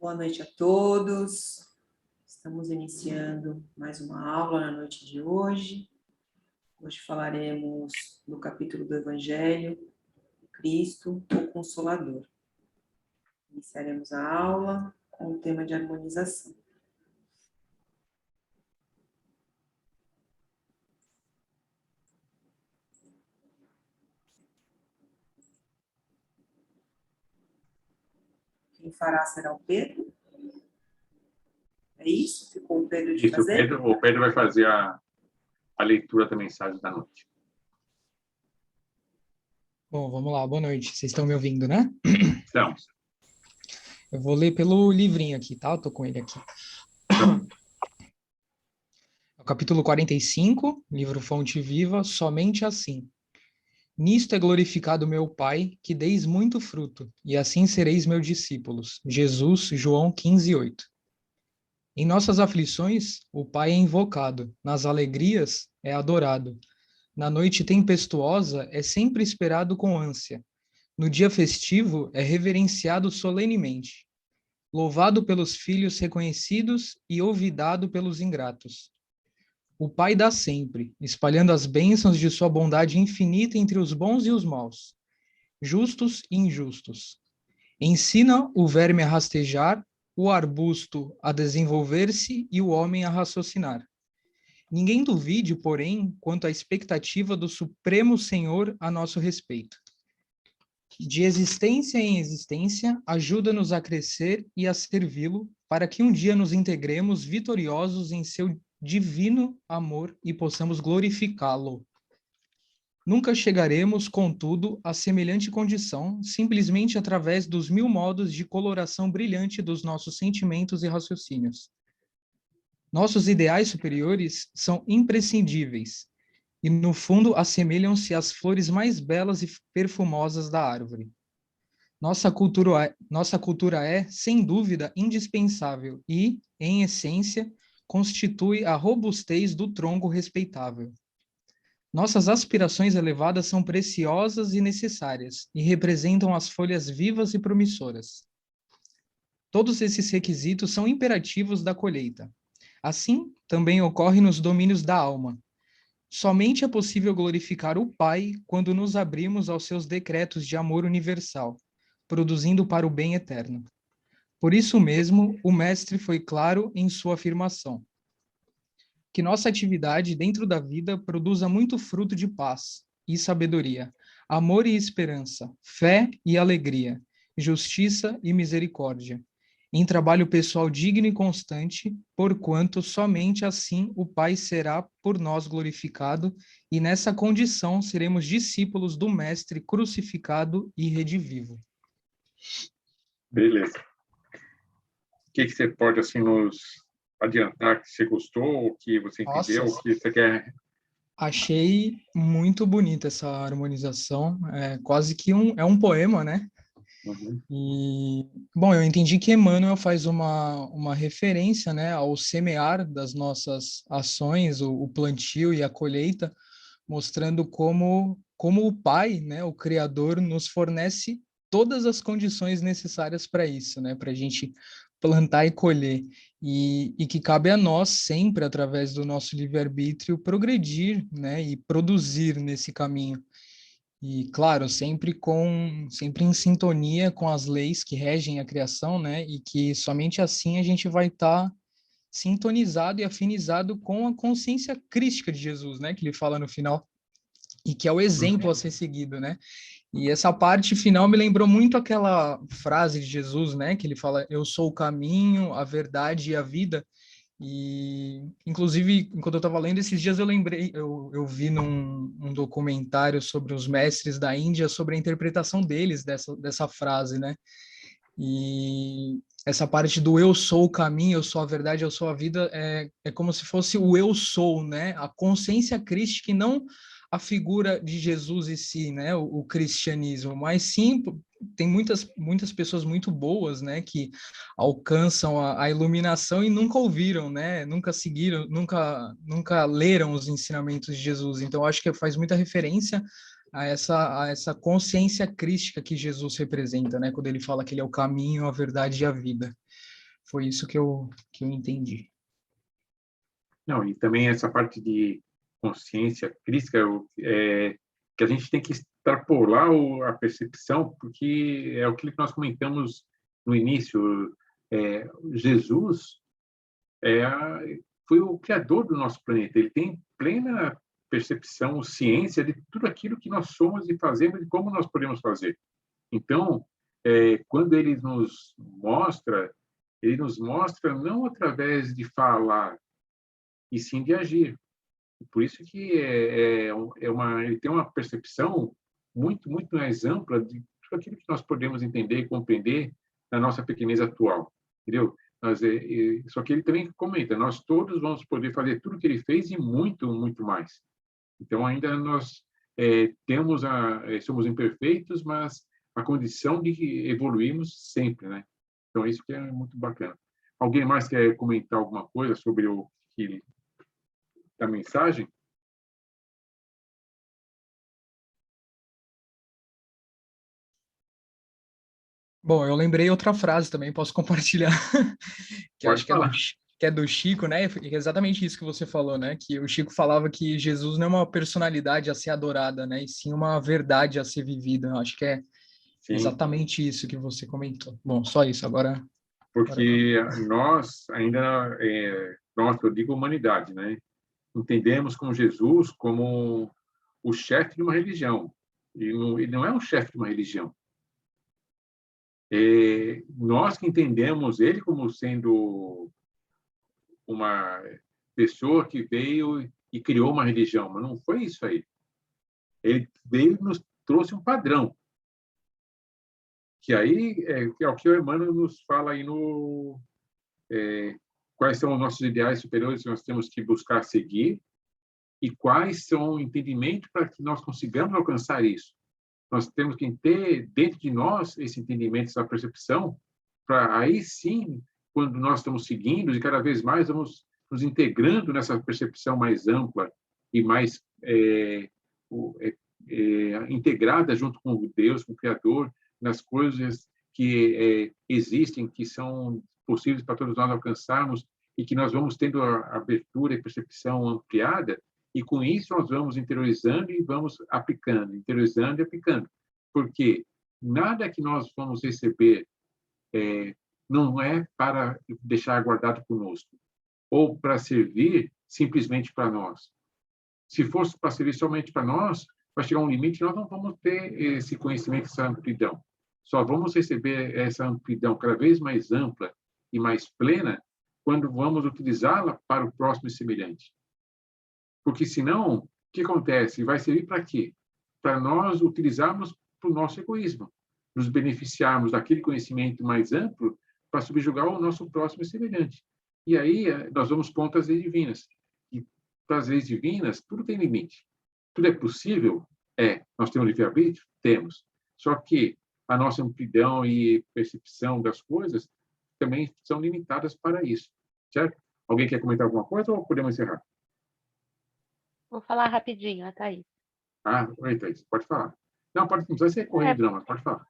Boa noite a todos. Estamos iniciando mais uma aula na noite de hoje. Hoje falaremos do capítulo do Evangelho, Cristo, o Consolador. Iniciaremos a aula com o tema de harmonização. Quem fará será o Pedro. É isso? Ficou o Pedro de fazer? O Pedro vai fazer a leitura da mensagem da noite. Bom, vamos lá, boa noite. Vocês estão me ouvindo, né? Estamos. Eu vou ler pelo livrinho aqui, tá? Eu tô com ele aqui. É o capítulo 45, livro Fonte Viva, Somente Assim. Nisto é glorificado meu Pai, que deis muito fruto, e assim sereis meus discípulos. Jesus, João 15:8. Em nossas aflições, o Pai é invocado, nas alegrias é adorado. Na noite tempestuosa é sempre esperado com ânsia. No dia festivo é reverenciado solenemente. Louvado pelos filhos reconhecidos e olvidado pelos ingratos. O Pai dá sempre, espalhando as bênçãos de sua bondade infinita entre os bons e os maus, justos e injustos. Ensina o verme a rastejar, o arbusto a desenvolver-se e o homem a raciocinar. Ninguém duvide, porém, quanto à expectativa do Supremo Senhor a nosso respeito. De existência em existência, ajuda-nos a crescer e a servi-lo, para que um dia nos integremos vitoriosos em seu divino amor e possamos glorificá-lo. Nunca chegaremos, contudo, a semelhante condição, simplesmente através dos 1000 modos de coloração brilhante dos nossos sentimentos e raciocínios. Nossos ideais superiores são imprescindíveis, e no fundo assemelham-se às flores mais belas e perfumosas da árvore. Nossa cultura é, sem dúvida, indispensável e, em essência, constitui a robustez do tronco respeitável. Nossas aspirações elevadas são preciosas e necessárias e representam as folhas vivas e promissoras. Todos esses requisitos são imperativos da colheita. Assim, também ocorre nos domínios da alma. Somente é possível glorificar o Pai quando nos abrimos aos seus decretos de amor universal, produzindo para o bem eterno. Por isso mesmo, o Mestre foi claro em sua afirmação: que nossa atividade dentro da vida produza muito fruto de paz e sabedoria, amor e esperança, fé e alegria, justiça e misericórdia, em trabalho pessoal digno e constante, porquanto somente assim o Pai será por nós glorificado, e nessa condição seremos discípulos do Mestre crucificado e redivivo. Beleza. O que você pode assim nos adiantar que você gostou, o que você entendeu, Nossa, o que você quer? Achei muito bonita essa harmonização, é quase que um poema, né? Uhum. E, bom, eu entendi que Emmanuel faz uma referência, né, ao semear das nossas ações, o plantio e a colheita, mostrando como o Pai, né, o Criador, nos fornece todas as condições necessárias para isso, né, para a gente plantar e colher, e que cabe a nós sempre, através do nosso livre-arbítrio, progredir, né, e produzir nesse caminho. E, claro, sempre em sintonia com as leis que regem a criação, né, e que somente assim a gente vai estar sintonizado e afinizado com a consciência crística de Jesus, né, que ele fala no final, e que é o exemplo a ser seguido, né? E essa parte final me lembrou muito aquela frase de Jesus, né, que ele fala: eu sou o caminho, a verdade e a vida. E, inclusive, enquanto eu estava lendo esses dias, eu vi num documentário sobre os mestres da Índia, sobre a interpretação deles dessa frase, né? E essa parte do eu sou o caminho, eu sou a verdade, eu sou a vida, é como se fosse o eu sou, né? A consciência crística e não a figura de Jesus em si, né? O cristianismo, mas sim, tem muitas pessoas muito boas, né? Que alcançam a iluminação e nunca ouviram, né? Nunca seguiram, nunca leram os ensinamentos de Jesus. Então, eu acho que faz muita referência a essa consciência crística que Jesus representa, né? Quando ele fala que ele é o caminho, a verdade e a vida. Foi isso que eu entendi. Não, e também essa parte de consciência crítica, que a gente tem que extrapolar a percepção, porque é aquilo que nós comentamos no início. Jesus é foi o criador do nosso planeta. Ele tem plena percepção, ciência de tudo aquilo que nós somos e fazemos e como nós podemos fazer. Então, quando ele nos mostra não através de falar, e sim de agir. Por isso que ele tem uma percepção muito, muito mais ampla de tudo aquilo que nós podemos entender e compreender na nossa pequenez atual, entendeu? Só que ele também comenta, nós todos vamos poder fazer tudo o que ele fez e muito, muito mais. Então, ainda nós somos imperfeitos, mas a condição de evoluirmos sempre, né? Então, isso que é muito bacana. Alguém mais quer comentar alguma coisa sobre a mensagem? Bom, eu lembrei outra frase também, posso compartilhar, que eu Pode acho que é do, falar. que é do Chico, né? É exatamente isso que você falou, né? Que o Chico falava que Jesus não é uma personalidade a ser adorada, né? E sim uma verdade a ser vivida. Eu acho que é Sim, exatamente isso que você comentou. Bom, só isso. Agora porque nós ainda, nós, eu digo humanidade, né? Entendemos com Jesus como o chefe de uma religião. Ele não é um chefe de uma religião. Nós que entendemos ele como sendo uma pessoa que veio e criou uma religião, mas não foi isso aí. Ele veio e nos trouxe um padrão, que aí é o que o Emmanuel nos fala aí quais são os nossos ideais superiores que nós temos que buscar seguir e quais são o entendimento para que nós consigamos alcançar isso. Nós temos que ter dentro de nós esse entendimento, essa percepção, para aí sim, quando nós estamos seguindo e cada vez mais vamos nos integrando nessa percepção mais ampla e mais integrada junto com Deus, com o Criador, nas coisas que existem, que são possíveis para todos nós alcançarmos e que nós vamos tendo a abertura e percepção ampliada, e com isso nós vamos interiorizando e vamos aplicando, interiorizando e aplicando. Porque nada que nós vamos receber não é para deixar guardado conosco, ou para servir simplesmente para nós. Se fosse para servir somente para nós, vai chegar um limite, nós não vamos ter esse conhecimento, essa amplidão. Só vamos receber essa amplidão cada vez mais ampla e mais plena quando vamos utilizá-la para o próximo semelhante. Porque senão, o que acontece? Vai servir para quê? Para nós utilizarmos para o nosso egoísmo, nos beneficiarmos daquele conhecimento mais amplo para subjugar o nosso próximo semelhante. E aí nós vamos contra as leis divinas. E para as leis divinas, tudo tem limite. Tudo é possível? Nós temos livre-arbítrio? Temos. Só que a nossa amplidão e percepção das coisas também são limitadas para isso. Certo? Alguém quer comentar alguma coisa ou podemos encerrar? Vou falar rapidinho, a Thaís. Oi, Thaís, pode falar. Não precisa ser corrido, não, mas pode falar.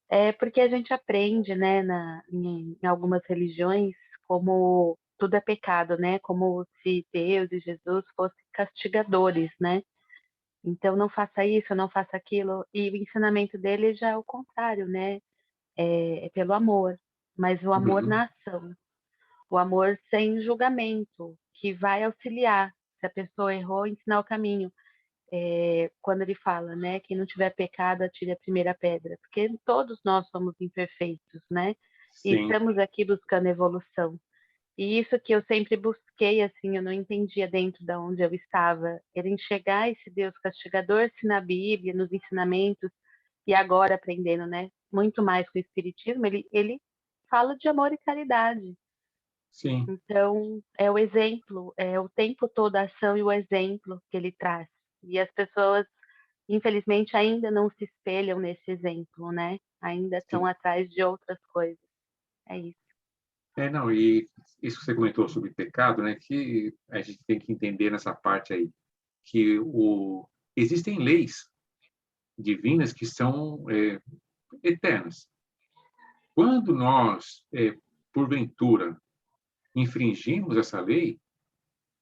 É porque a gente aprende, né, em algumas religiões, como tudo é pecado, né? Como se Deus e Jesus fossem castigadores, né? Então, não faça isso, não faça aquilo. E o ensinamento dele já é o contrário, né? É pelo amor, mas o amor Uhum. na ação. O amor sem julgamento, que vai auxiliar. Se a pessoa errou, ensinar o caminho. Quando ele fala, né? Quem não tiver pecado, atire a primeira pedra. Porque todos nós somos imperfeitos, né? E Sim, estamos aqui buscando evolução. E isso que eu sempre busquei, assim, eu não entendia dentro de onde eu estava, era enxergar esse Deus castigador, se na Bíblia, nos ensinamentos, e agora aprendendo, né, muito mais com o Espiritismo, ele fala de amor e caridade. sim. Então, é o exemplo, é o tempo todo a ação e o exemplo que ele traz. E as pessoas, infelizmente, ainda não se espelham nesse exemplo, né? Ainda estão Sim. atrás de outras coisas. É isso. Não, e isso que você comentou sobre pecado, né, que a gente tem que entender nessa parte aí, que existem leis divinas que são eternas. quando nós, porventura, infringimos essa lei,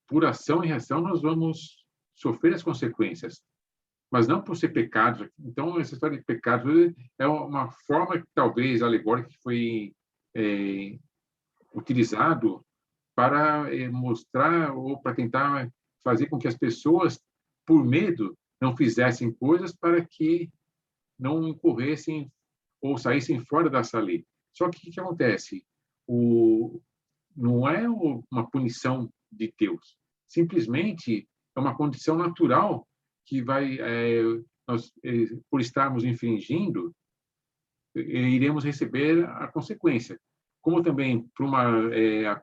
por ação e reação nós vamos sofrer as consequências, mas não por ser pecados. Então, essa história de pecados é uma forma, talvez, alegórica que foi utilizado para mostrar ou para tentar fazer com que as pessoas, por medo, não fizessem coisas para que não incorressem ou saíssem fora dessa lei. Só que o que acontece? Não é uma punição de Deus. Simplesmente é uma condição natural que vai, nós, por estarmos infringindo, iremos receber a consequência. Como também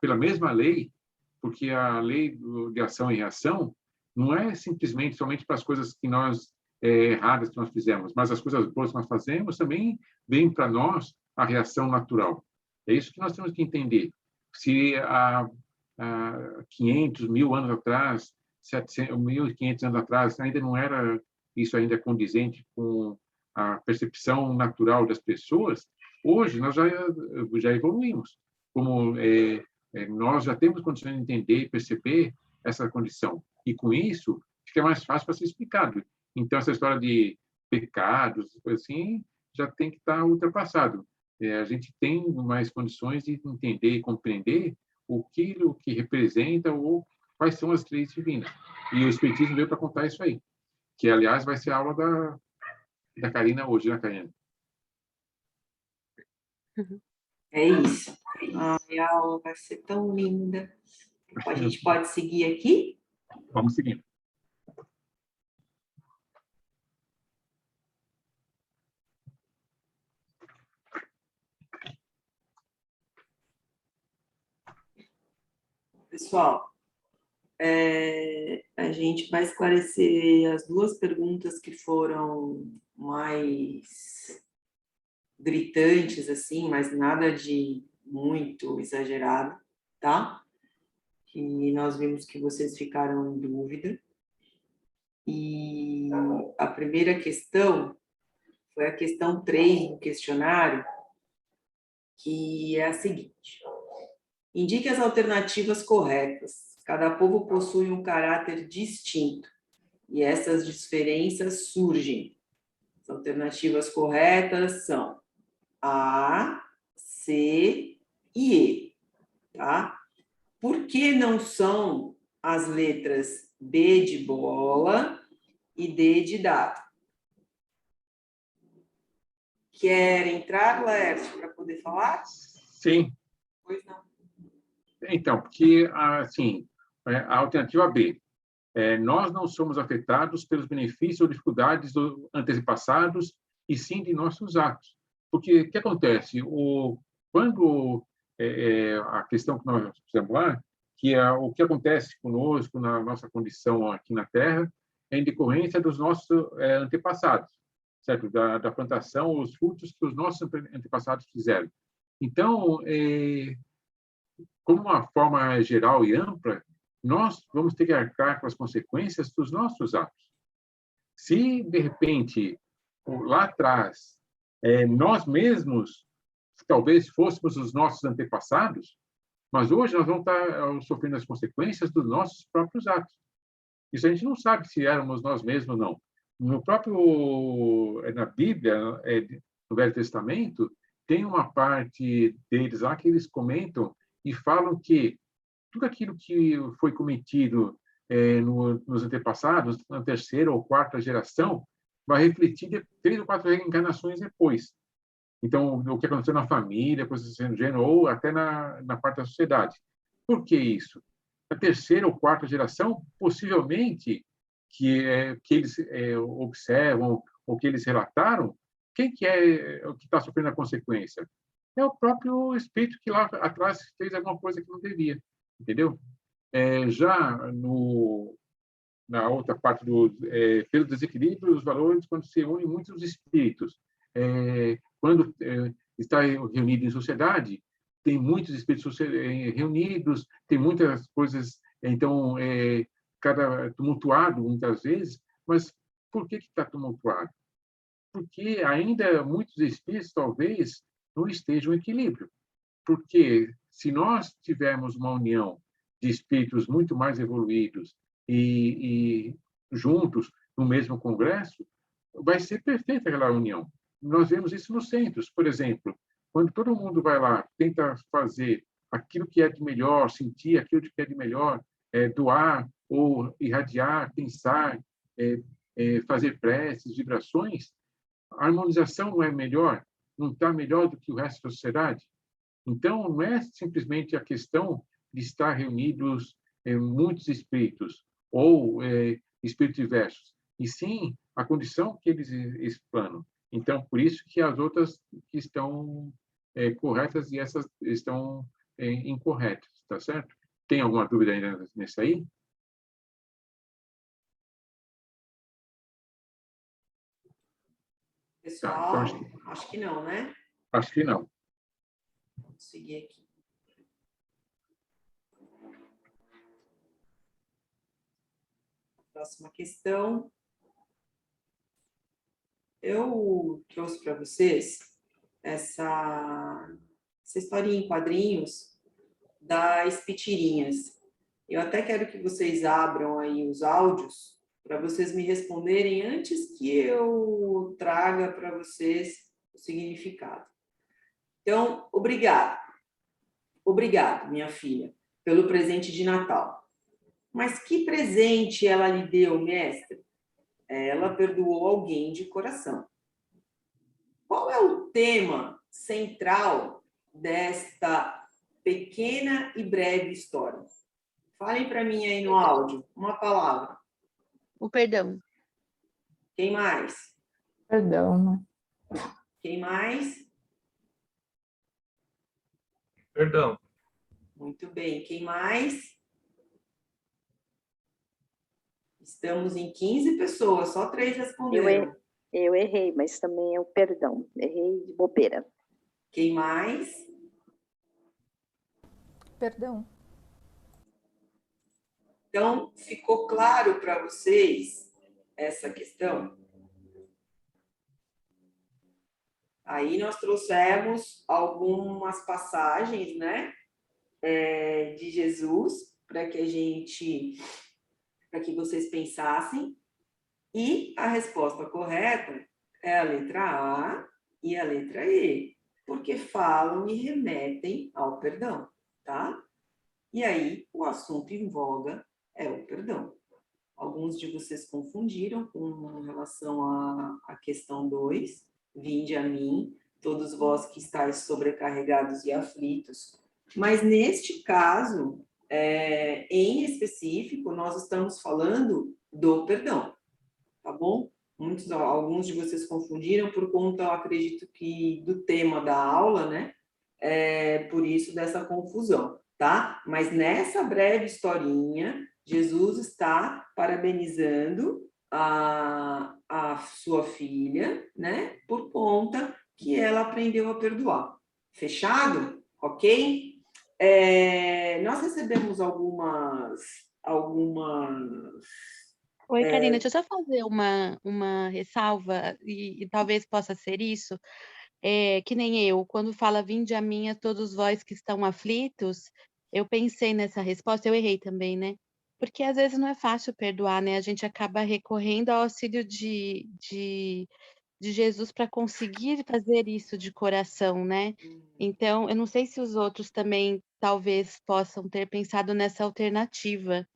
pela mesma lei, porque a lei de ação e reação não é simplesmente somente para as coisas que nós erradas que nós fizemos, mas as coisas boas que nós fazemos também vem para nós a reação natural. É isso que nós temos que entender. Se há 500, 1000 anos atrás, 700, 1500 anos atrás, ainda não era isso ainda condizente com a percepção natural das pessoas, hoje nós já evoluímos. Como nós já temos condições de entender e perceber essa condição. E com isso, fica mais fácil para ser explicado. Então, essa história de pecados, assim, já tem que estar ultrapassado. A gente tem mais condições de entender e compreender o que representa ou quais são as leis divinas. E o Espiritismo veio para contar isso aí, que, aliás, vai ser a aula da Karina hoje, né, Karina? É isso. A aula vai ser tão linda. A gente pode seguir aqui? Vamos seguindo. Pessoal, a gente vai esclarecer as duas perguntas que foram mais gritantes, assim, mas nada de muito exagerado, tá? Que nós vimos que vocês ficaram em dúvida. E a primeira questão foi a questão 3 do questionário, que é a seguinte: indique as alternativas corretas. Cada povo possui um caráter distinto e essas diferenças surgem. As alternativas corretas são A, C e E, tá? Por que não são as letras B de bola e D de dado? Quer entrar, Laerte, para poder falar? Sim. Pois não. Então, porque, assim, a alternativa B, nós não somos afetados pelos benefícios ou dificuldades antepassados, e sim de nossos atos. Porque o que acontece? Quando a questão que nós fizemos lá, que é o que acontece conosco na nossa condição aqui na Terra, é em decorrência dos nossos antepassados, certo? Da plantação, os frutos que os nossos antepassados fizeram. Então, como uma forma geral e ampla, nós vamos ter que arcar com as consequências dos nossos atos. Se, de repente, lá atrás, nós mesmos, talvez fôssemos os nossos antepassados, mas hoje nós vamos estar sofrendo as consequências dos nossos próprios atos. Isso a gente não sabe se éramos nós mesmos ou não. Na Bíblia, no Velho Testamento, tem uma parte deles lá que eles comentam e falam que tudo aquilo que foi cometido nos antepassados, na terceira ou quarta geração, vai refletir de 3 ou 4 reencarnações depois. Então, o que aconteceu na família, coisas assim do gênero, ou até na parte da sociedade. Por que isso? Na terceira ou quarta geração, possivelmente, que eles observam ou que eles relataram, quem que é o que está sofrendo a consequência? É o próprio espírito que lá atrás fez alguma coisa que não devia, entendeu? Já na outra parte pelo desequilíbrio dos valores, quando se unem muitos espíritos, quando está reunido em sociedade, tem muitos espíritos reunidos, tem muitas coisas, então, tumultuado muitas vezes, mas por que está tumultuado? Porque ainda muitos espíritos, talvez, não esteja um equilíbrio. Porque se nós tivermos uma união de espíritos muito mais evoluídos e juntos no mesmo congresso, vai ser perfeita aquela união. Nós vemos isso nos centros, por exemplo, quando todo mundo vai lá, tenta fazer aquilo que é de melhor, sentir aquilo que é de melhor, doar ou irradiar, pensar, fazer preces, vibrações, a harmonização não é melhor, não está melhor do que o resto da sociedade? Então, não é simplesmente a questão de estar reunidos muitos espíritos ou espíritos diversos, e sim a condição que eles explanam. Então, por isso que as outras que estão corretas e essas estão incorretas, tá certo? Tem alguma dúvida ainda nesse aí? Pessoal, Tá, então, acho que não, né? acho que não. Vou seguir aqui. Próxima questão. Eu trouxe para vocês essa historinha em quadrinhos das Pitirinhas. Eu até quero que vocês abram aí os áudios para vocês me responderem antes que eu traga para vocês o significado. Então, obrigado. Obrigado, minha filha, pelo presente de Natal. Mas que presente ela lhe deu, mestre? Ela perdoou alguém de coração. Qual é o tema central desta pequena e breve história? Falem para mim aí no áudio, uma palavra. O perdão. Quem mais? Perdão, né? Quem mais? Perdão. Muito bem. Quem mais? Estamos em 15 pessoas, só 3 responderam. Eu errei, mas também é o perdão. Errei de bobeira. Quem mais? Perdão. Então, ficou claro para vocês essa questão? Aí nós trouxemos algumas passagens, né, de Jesus para que vocês pensassem, e a resposta correta é a letra A e a letra E, porque falam e remetem ao perdão, tá? E aí o assunto em voga é o perdão. Alguns de vocês confundiram com relação à questão 2, vinde a mim, todos vós que estáis sobrecarregados e aflitos. Mas neste caso, em específico, nós estamos falando do perdão, tá bom? Alguns de vocês confundiram por conta, eu acredito que, do tema da aula, né? Por isso dessa confusão, tá? Mas nessa breve historinha, Jesus está parabenizando a sua filha, né? Por conta que ela aprendeu a perdoar. Fechado? Ok? Nós recebemos algumas... Oi, Karina, deixa eu só fazer uma ressalva, e talvez possa ser isso. Que nem eu, quando fala vinde a mim a todos vós que estão aflitos, eu pensei nessa resposta, eu errei também, né? Porque às vezes não é fácil perdoar, né? A gente acaba recorrendo ao auxílio de Jesus para conseguir fazer isso de coração, né? Então, eu não sei se os outros também talvez possam ter pensado nessa alternativa,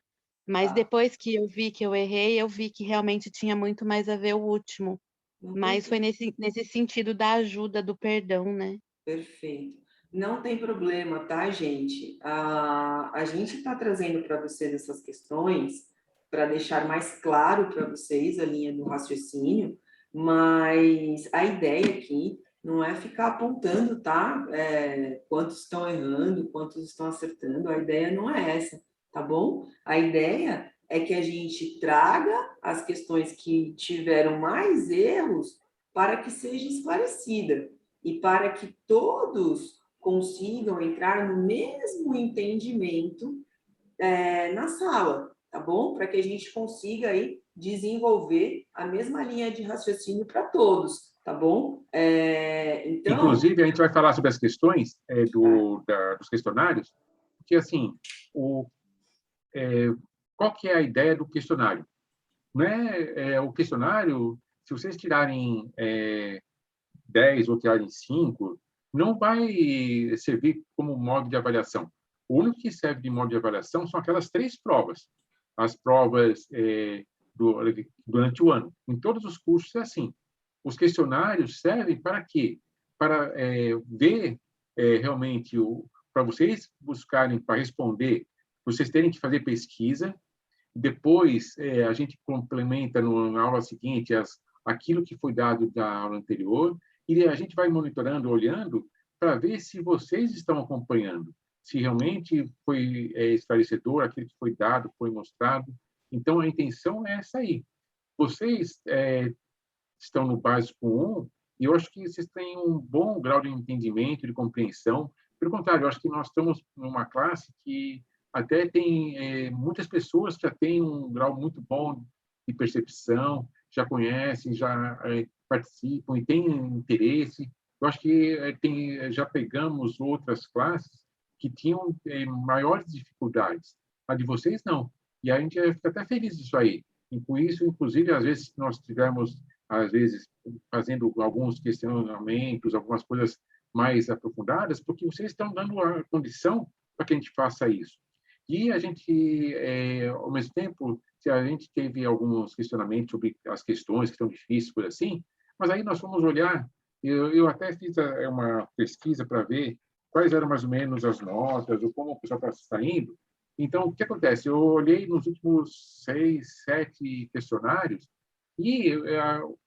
mas depois que eu vi que eu errei, eu vi que realmente tinha muito mais a ver o último. Mas foi nesse sentido da ajuda, do perdão, né? Perfeito. Não tem problema, tá, gente? A gente está trazendo para vocês essas questões para deixar mais claro para vocês a linha do raciocínio, mas a ideia aqui não é ficar apontando, tá? Quantos estão errando, quantos estão acertando, a ideia não é essa, tá bom? A ideia é que a gente traga as questões que tiveram mais erros para que seja esclarecida e para que todos consigam entrar no mesmo entendimento na sala, tá bom? Para que a gente consiga aí desenvolver a mesma linha de raciocínio para todos. tá bom? Então, Inclusive, a gente vai falar sobre as questões dos questionários, porque, assim, qual que é a ideia do questionário? Não o questionário, se vocês tirarem 10 ou tirarem 5, não vai servir como modo de avaliação. O único que serve de modo de avaliação são aquelas 3 provas. As provas durante o ano. Em todos os cursos é assim. Os questionários servem para quê? Para ver realmente, para vocês buscarem, para responder, vocês terem que fazer pesquisa. Depois, a gente complementa na aula seguinte aquilo que foi dado da aula anterior, e a gente vai monitorando, olhando, para ver se vocês estão acompanhando, se realmente foi esclarecedor aquilo que foi dado, foi mostrado. Então, a intenção é essa aí. Vocês estão no básico 1, e eu acho que vocês têm um bom grau de entendimento, de compreensão. Pelo contrário, eu acho que nós estamos numa classe que até tem muitas pessoas que já têm um grau muito bom de percepção, já conhecem, já participam e têm interesse. Eu acho que já pegamos outras classes que tinham maiores dificuldades. A de vocês, não. E a gente fica até feliz disso aí. E com isso, inclusive, às vezes, nós tivemos, às vezes, fazendo alguns questionamentos, algumas coisas mais aprofundadas, porque vocês estão dando a condição para que a gente faça isso. E a gente, ao mesmo tempo, se a gente teve alguns questionamentos sobre as questões que estão difíceis, por assim, mas aí nós fomos olhar, eu até fiz uma pesquisa para ver quais eram mais ou menos as notas, ou como o pessoal está saindo. Então, o que acontece? Eu olhei nos últimos 6, 7 questionários, e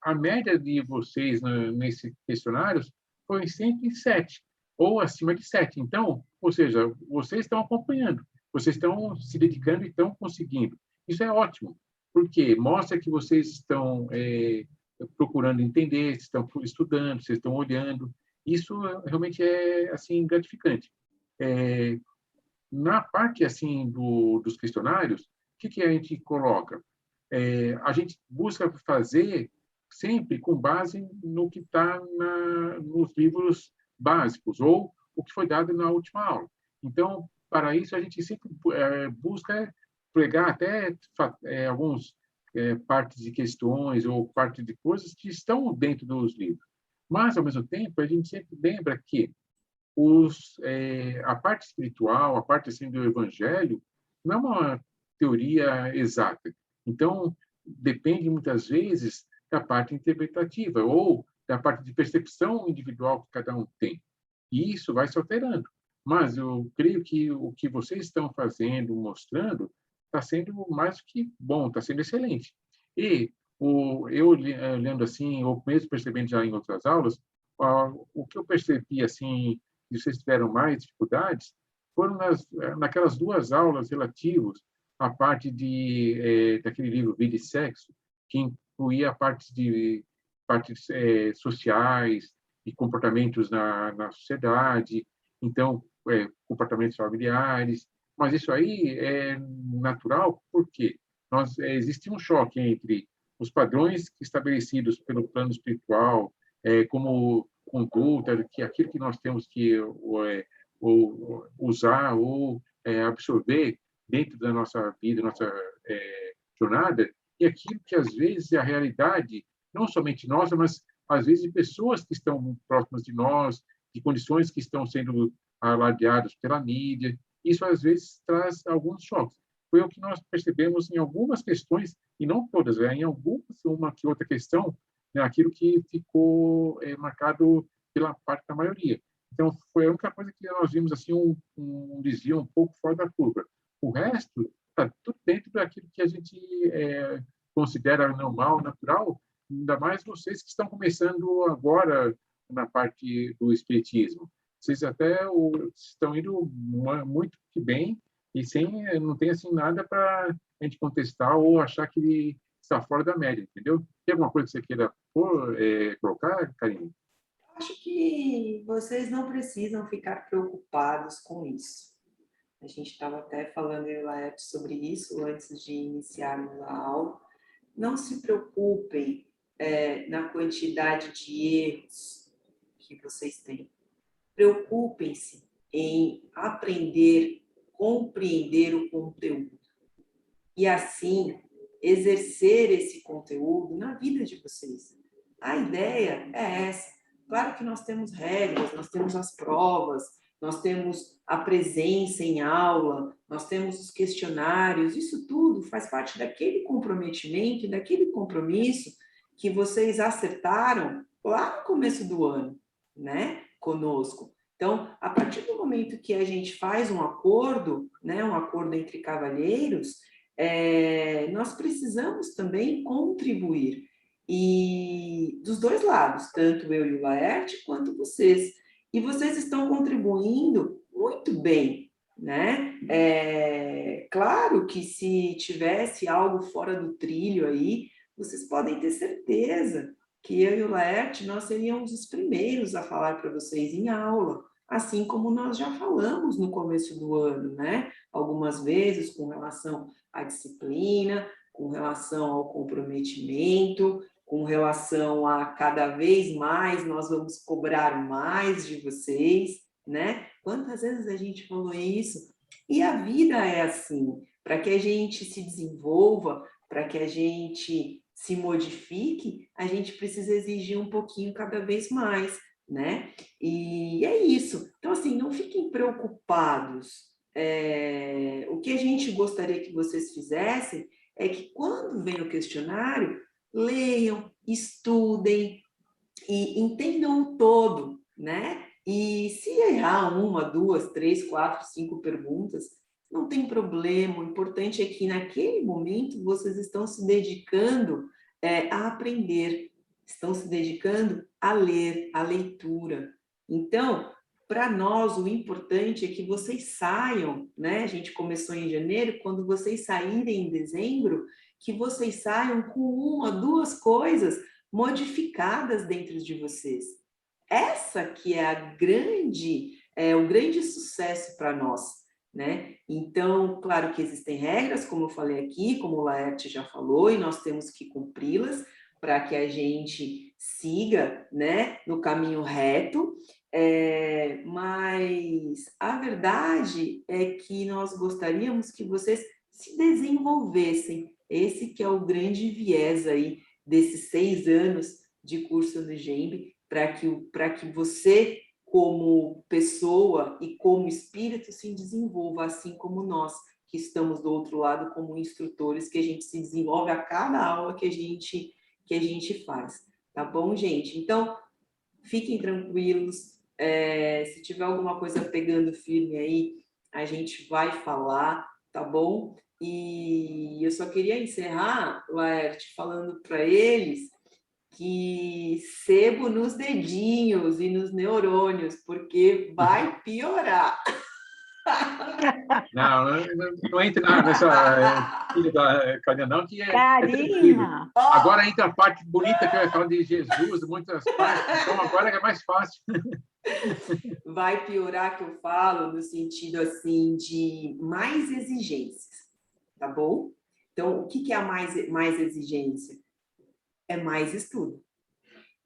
a média de vocês nesses questionários foi sempre 7, ou acima de 7. Então, ou seja, vocês estão acompanhando. Vocês estão se dedicando e estão conseguindo. Isso é ótimo, porque mostra que vocês estão procurando entender, estão estudando, vocês estão olhando. Isso realmente é assim gratificante. Na parte assim dos questionários, o que a gente coloca? A gente busca fazer sempre com base no que está nos livros básicos ou o que foi dado na última aula. Então, para isso, a gente sempre busca pegar até alguns partes de questões ou parte de coisas que estão dentro dos livros. Mas, ao mesmo tempo, a gente sempre lembra que a parte espiritual, a parte assim, do evangelho, não é uma teoria exata. Então, depende muitas vezes da parte interpretativa ou da parte de percepção individual que cada um tem. E isso vai se alterando. Mas eu creio que o que vocês estão fazendo, mostrando, está sendo mais do que bom, está sendo excelente. E eu olhando assim, ou mesmo percebendo já em outras aulas, o que eu percebi assim, que vocês tiveram mais dificuldades, foram naquelas 2 aulas relativas à parte daquele livro Vida e Sexo, que incluía a parte de partes sociais e comportamentos na sociedade, então comportamentos familiares, mas isso aí é natural porque existe um choque entre os padrões estabelecidos pelo plano espiritual, como conduta, que aquilo que nós temos que usar ou absorver dentro da nossa vida, nossa jornada, e aquilo que às vezes é a realidade, não somente nossa, mas às vezes de pessoas que estão próximas de nós, de condições que estão sendo alardeadas pela mídia. Isso às vezes traz alguns choques. Foi o que nós percebemos em algumas questões, e não todas, em algumas, uma que outra questão, né, aquilo que ficou marcado pela parte da maioria. Então, foi a única coisa que nós vimos assim um desvio um pouco fora da curva. O resto está tudo dentro daquilo que a gente considera normal, natural, ainda mais vocês que estão começando agora na parte do espiritismo. Vocês até estão indo muito bem e não tem assim nada para a gente contestar ou achar que está fora da média, entendeu? Tem alguma coisa que você queira colocar, Karine? acho que vocês não precisam ficar preocupados com isso. A gente estava até falando, eu e Laerte, sobre isso antes de iniciarmos a aula. Não se preocupem na quantidade de erros que vocês têm. Preocupem-se em aprender, compreender o conteúdo. E assim, exercer esse conteúdo na vida de vocês. A ideia é essa. Claro que nós temos regras, nós temos as provas, nós temos a presença em aula, nós temos os questionários, isso tudo faz parte daquele comprometimento e daquele compromisso que vocês acertaram lá no começo do ano, né, conosco. Então, a partir do momento que a gente faz um acordo, né, um acordo entre cavalheiros, nós precisamos também contribuir. E dos dois lados, tanto eu e o Laerte, quanto vocês. E vocês estão contribuindo muito bem, né? Claro que se tivesse algo fora do trilho aí, vocês podem ter certeza que eu e o Laerte, nós seríamos os primeiros a falar para vocês em aula, assim como nós já falamos no começo do ano, né? Algumas vezes com relação à disciplina, com relação ao comprometimento, com relação a cada vez mais nós vamos cobrar mais de vocês, né? Quantas vezes a gente falou isso? E a vida é assim, para que a gente se desenvolva, para que a gente se modifique, a gente precisa exigir um pouquinho cada vez mais, né? E é isso. Então, assim, não fiquem preocupados. O que a gente gostaria que vocês fizessem é que quando vem o questionário, leiam, estudem e entendam o todo, né? E se errar 1, 2, 3, 4, 5 perguntas, não tem problema. O importante é que naquele momento vocês estão se dedicando a aprender, estão se dedicando a ler, a leitura. Então, para nós, o importante é que vocês saiam, né? A gente começou em janeiro, quando vocês saírem em dezembro, que vocês saiam com 1, 2 coisas modificadas dentro de vocês. Essa que é o grande sucesso para nós, né? Então, claro que existem regras, como eu falei aqui, como o Laerte já falou, e nós temos que cumpri-las para que a gente siga, né, no caminho reto, mas a verdade é que nós gostaríamos que vocês se desenvolvessem. Esse que é o grande viés aí desses 6 anos de curso do GEMB, para que você, como pessoa e como espírito, se desenvolva, assim como nós, que estamos do outro lado como instrutores, que a gente se desenvolve a cada aula que a gente faz. Tá bom, gente? Então, fiquem tranquilos. Se tiver alguma coisa pegando firme aí, a gente vai falar, tá bom? E eu só queria encerrar, Laerte, falando para eles que sebo nos dedinhos e nos neurônios, porque vai piorar. Não entra nessa filha da Carinha, não, que é tranquilo. Carinha! Agora entra a parte bonita que vai falar de Jesus, muitas partes, então agora é mais fácil. Vai piorar, que eu falo, no sentido assim de mais exigências, tá bom? Então, o que é a mais exigência? É mais estudo,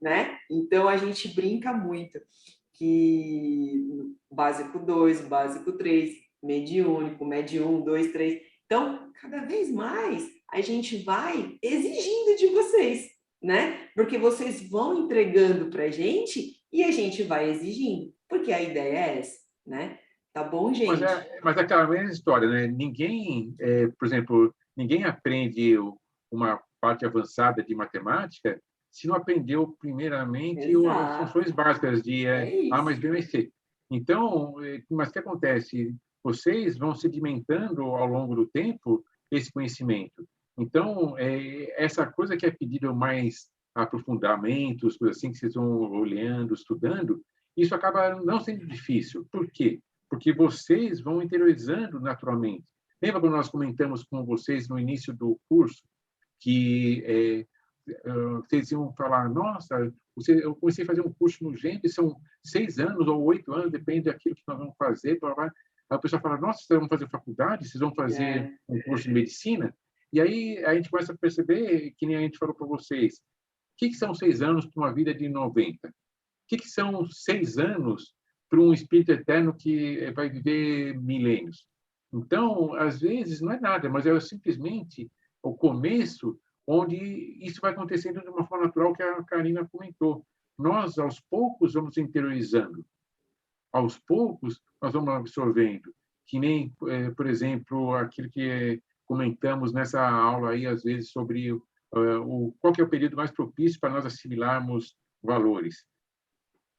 né? Então, a gente brinca muito que básico 2, básico 3, mediúnico, médio 1, 2, 3. Então, cada vez mais a gente vai exigindo de vocês, né? Porque vocês vão entregando para a gente e a gente vai exigindo, porque a ideia é essa, né? Tá bom, gente? Mas é aquela mesma história, né? Ninguém, por exemplo, ninguém aprende uma parte avançada de matemática se não aprendeu primeiramente as funções básicas de A mais B mais C. Então, mas o que acontece? Vocês vão sedimentando ao longo do tempo esse conhecimento. Então, essa coisa que é pedido mais aprofundamentos, coisas assim que vocês vão olhando, estudando, isso acaba não sendo difícil. Por quê? Porque vocês vão interiorizando naturalmente. Lembra quando nós comentamos com vocês no início do curso que vocês iam falar, nossa, eu comecei a fazer um curso no GEMB, são 6 anos ou 8 anos, depende daquilo que nós vamos fazer. Blá, blá. Aí o pessoal fala, nossa, vocês vão fazer faculdade? Vocês vão fazer um curso de medicina? E aí a gente começa a perceber, que nem a gente falou para vocês, que são 6 anos para uma vida de 90? O que são 6 anos para um espírito eterno que vai viver milênios? Então, às vezes, não é nada, mas é simplesmente o começo onde isso vai acontecendo de uma forma natural, que a Karina comentou. Nós, aos poucos, vamos interiorizando. Aos poucos, nós vamos absorvendo. Que nem, por exemplo, aquilo que comentamos nessa aula aí, às vezes, sobre qual que é o período mais propício para nós assimilarmos valores.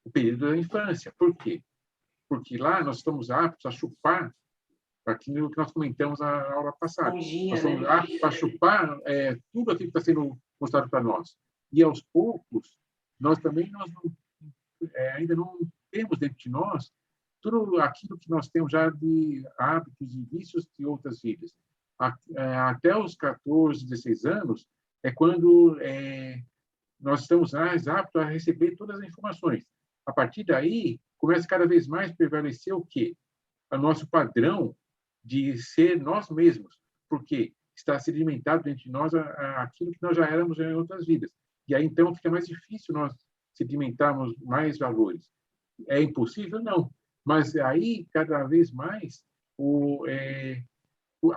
O período da infância. Por quê? Porque lá nós estamos aptos a chupar aquilo que nós comentamos na aula passada. Esponjinha, nós estamos né? aptos a chupar tudo aquilo que está sendo mostrado para nós. E, aos poucos, nós também ainda não temos dentro de nós tudo aquilo que nós temos já de hábitos e vícios de outras vidas. Até os 14, 16 anos, é quando nós estamos mais aptos a receber todas as informações. A partir daí, começa cada vez mais a prevalecer o quê? O nosso padrão de ser nós mesmos, porque está sedimentado dentro de nós aquilo que nós já éramos em outras vidas. E aí, então, fica mais difícil nós sedimentarmos mais valores. É impossível? Não. Mas aí, cada vez mais,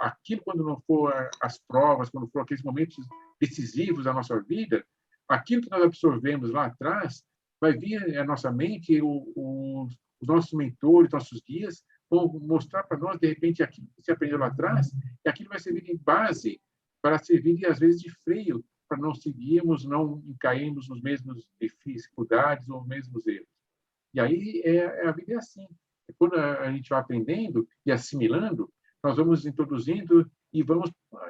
aquilo, quando não for as provas, quando for aqueles momentos decisivos da nossa vida, aquilo que nós absorvemos lá atrás vai vir à nossa mente, os nossos mentores, nossos guias, vão mostrar para nós, de repente, aquilo que se aprendeu lá atrás, e aquilo vai servir de base para servir, às vezes, de freio, para não seguirmos, não cairmos nos mesmos dificuldades ou nos mesmos erros. E aí, a vida é assim. Quando a gente vai aprendendo e assimilando, nós vamos introduzindo e vamos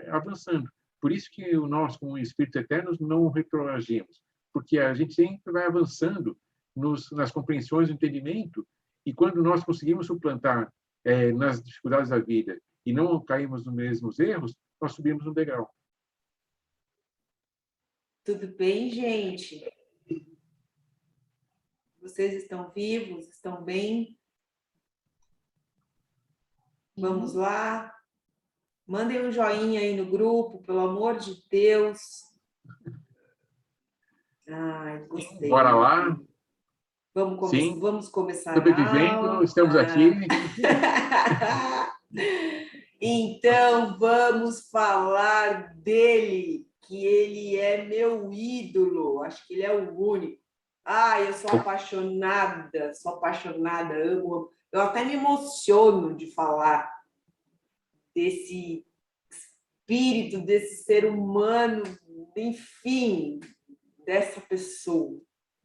avançando. Por isso que nós, como espíritos eternos, não retroagimos, porque a gente sempre vai avançando nas compreensões do entendimento, e quando nós conseguimos suplantar nas dificuldades da vida e não caímos nos mesmos erros, nós subimos um degrau. Tudo bem, gente? Vocês estão vivos? Estão bem? Vamos lá? Mandem um joinha aí no grupo, pelo amor de Deus. Ai, gostei. Bora lá. Vamos começar Sobrevivendo, a aula. estamos aqui. Então, vamos falar dele, que ele é meu ídolo. Acho que ele é o único. Eu sou apaixonada, amo. Eu até me emociono de falar desse espírito, desse ser humano, enfim, dessa pessoa,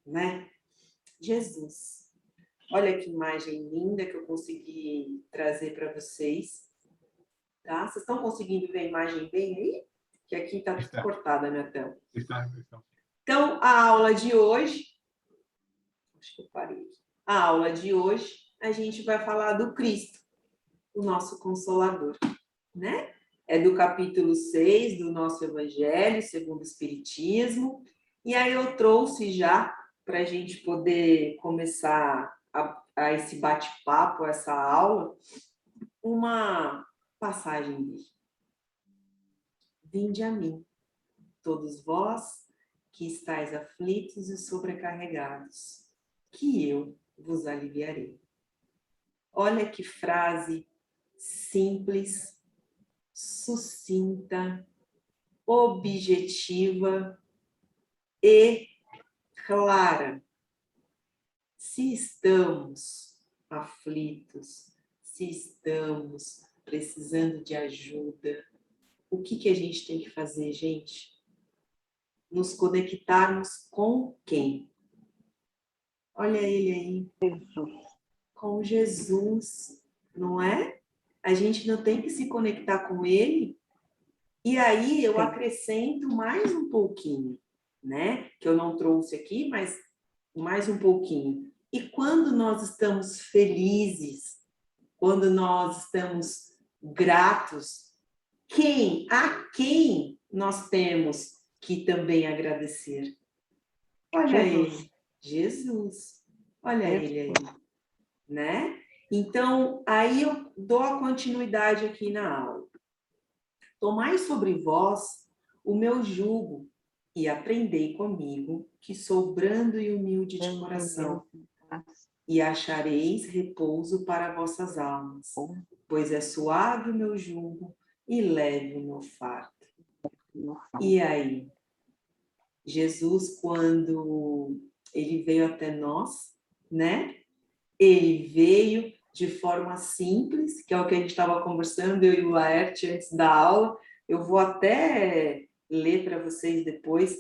né? Jesus. Olha que imagem linda que eu consegui trazer para vocês. Tá? Vocês estão conseguindo ver a imagem bem aí? Que aqui está tudo cortada na tela. Então, a aula de hoje... Acho que eu parei. A aula de hoje, a gente vai falar do Cristo, o nosso Consolador, né? É do capítulo 6 do nosso Evangelho, segundo o Espiritismo. E aí eu trouxe já, para a gente poder começar a esse bate-papo, essa aula, uma passagem dele. Vinde a mim, todos vós que estáis aflitos e sobrecarregados, que eu vos aliviarei. Olha que frase simples, sucinta, objetiva e clara. Se estamos aflitos, se estamos precisando de ajuda, o que a gente tem que fazer, gente? Nos conectarmos com quem? Olha ele aí. Jesus. Com Jesus, não é? A gente não tem que se conectar com ele. E aí eu acrescento mais um pouquinho, né? Que eu não trouxe aqui, mas mais um pouquinho. E quando nós estamos felizes, quando nós estamos gratos, a quem nós temos que também agradecer? Olha ele, Jesus. Olha ele aí, né? Então, aí eu dou a continuidade aqui na aula. Tomai sobre vós o meu jugo e aprendei comigo, que sou brando e humilde de coração, e achareis repouso para vossas almas, pois é suave o meu jugo e leve o meu fardo. E aí, Jesus, quando ele veio até nós, né? Ele veio de forma simples, que é o que a gente estava conversando, eu e o Laerte, antes da aula. Eu vou até ler para vocês depois,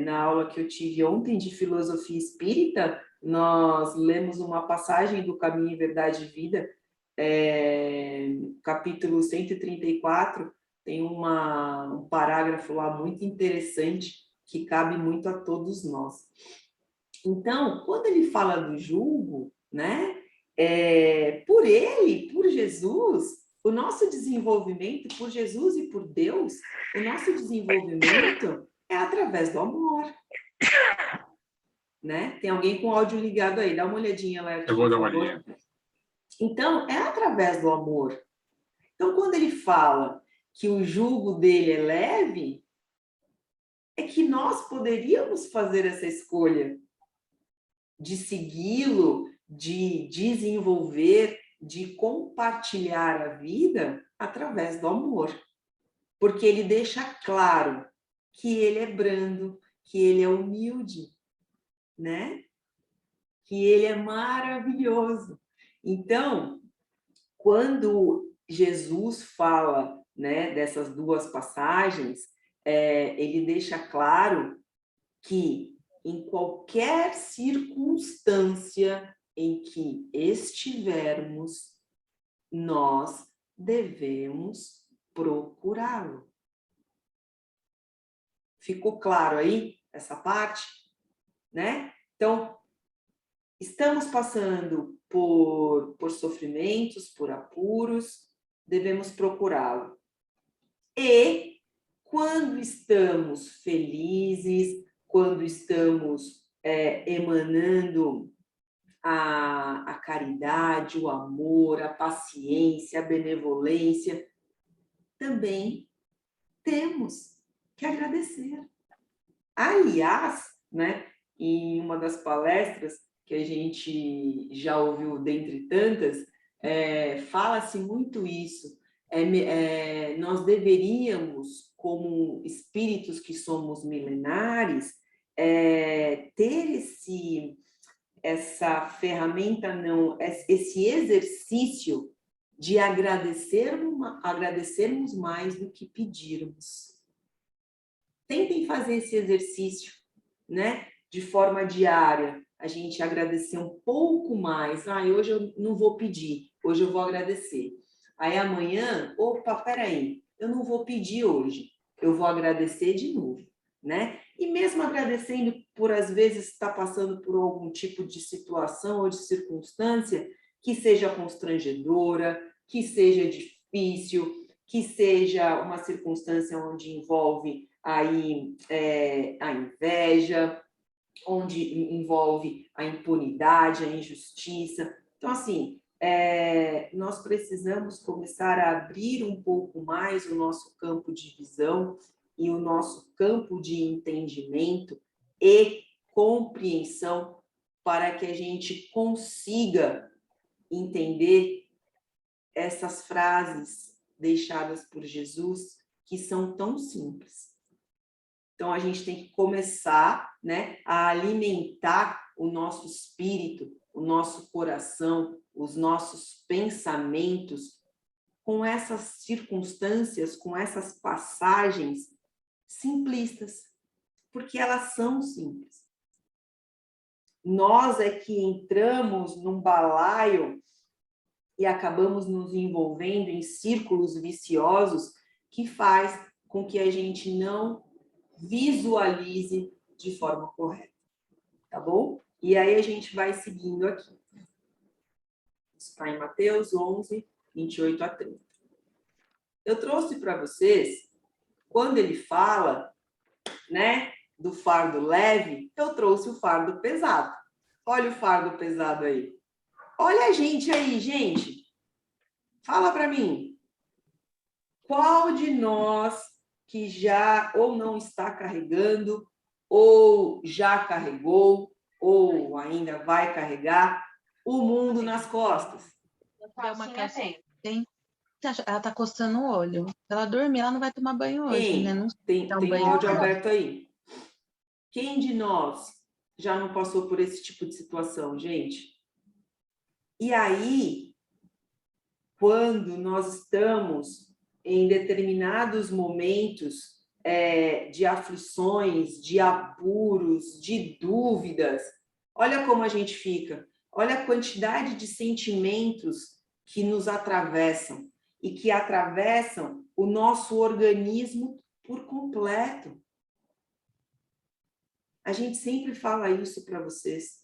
na aula que eu tive ontem de filosofia espírita, nós lemos uma passagem do Caminho, Verdade e Vida, capítulo 134, tem um parágrafo lá muito interessante, que cabe muito a todos nós. Então, quando ele fala do jugo, né, por ele, por Jesus, o nosso desenvolvimento, por Jesus e por Deus, o nosso desenvolvimento é através do amor. Né? Tem alguém com o áudio ligado aí, dá uma olhadinha lá. Eu vou dar uma olhadinha. Então, é através do amor. Então, quando ele fala que o jugo dele é leve, é que nós poderíamos fazer essa escolha de segui-lo, de desenvolver, de compartilhar a vida através do amor. Porque ele deixa claro que ele é brando, que ele é humilde, né? Que ele é maravilhoso. Então, quando Jesus fala, né, dessas duas passagens, ele deixa claro que em qualquer circunstância em que estivermos, nós devemos procurá-lo. Ficou claro aí essa parte, né? Então, estamos passando por sofrimentos, por apuros, devemos procurá-lo. E quando estamos felizes, quando estamos emanando a caridade, o amor, a paciência, a benevolência, também temos que agradecer. Aliás, né, em uma das palestras que a gente já ouviu dentre tantas, fala-se muito isso. Nós deveríamos, como espíritos que somos milenares, ter essa ferramenta, não, esse exercício de agradecermos mais do que pedirmos. Tentem fazer esse exercício, né? De forma diária, a gente agradecer um pouco mais. Hoje eu não vou pedir, hoje eu vou agradecer. Aí amanhã, opa, peraí, eu não vou pedir hoje, eu vou agradecer de novo, né? E mesmo agradecendo por, às vezes, estar passando por algum tipo de situação ou de circunstância que seja constrangedora, que seja difícil, que seja uma circunstância onde envolve aí a inveja, onde envolve a impunidade, a injustiça. Então, assim, nós precisamos começar a abrir um pouco mais o nosso campo de visão e o nosso campo de entendimento e compreensão para que a gente consiga entender essas frases deixadas por Jesus, que são tão simples. Então, a gente tem que começar, né, a alimentar o nosso espírito, o nosso coração, os nossos pensamentos com essas circunstâncias, com essas passagens simplistas, porque elas são simples. Nós é que entramos num balaio e acabamos nos envolvendo em círculos viciosos que faz com que a gente não visualize de forma correta, tá bom? E aí a gente vai seguindo aqui. Está em Mateus 11, 28 a 30. Eu trouxe para vocês, quando ele fala, né, do fardo leve, eu trouxe o fardo pesado. Olha o fardo pesado aí. Olha a gente aí, gente. Fala para mim. Qual de nós que já ou não está carregando, ou já carregou, ou ainda vai carregar o mundo nas costas? Deu uma caixinha. Ela tá coçando o olho. Se ela dormir, ela não vai tomar banho hoje, né? Não Tem dá um um banho áudio agora. aberto aí. Quem de nós já não passou por esse tipo de situação, gente? E aí, quando nós estamos em determinados momentos de aflições, de apuros, de dúvidas, olha como a gente fica. Olha a quantidade de sentimentos que nos atravessam e que atravessam o nosso organismo por completo. A gente sempre fala isso para vocês.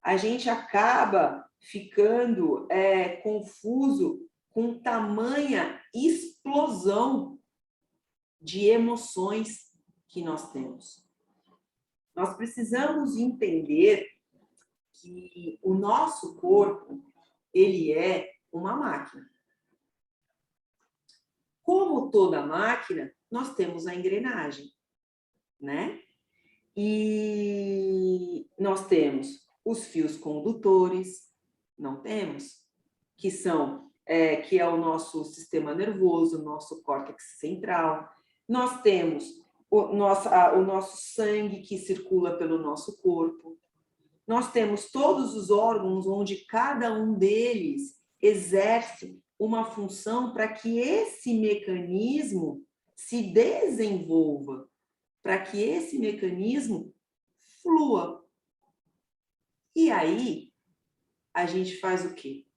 A gente acaba ficando confuso com tamanha explosão de emoções que nós temos. Nós precisamos entender que o nosso corpo, ele é uma máquina. Como toda máquina, nós temos a engrenagem, né? E nós temos os fios condutores, não temos? Que é o nosso sistema nervoso, o nosso córtex central. Nós temos o nosso sangue que circula pelo nosso corpo. Nós temos todos os órgãos onde cada um deles exerce uma função para que esse mecanismo se desenvolva, para que esse mecanismo flua. E aí, a gente faz o quê?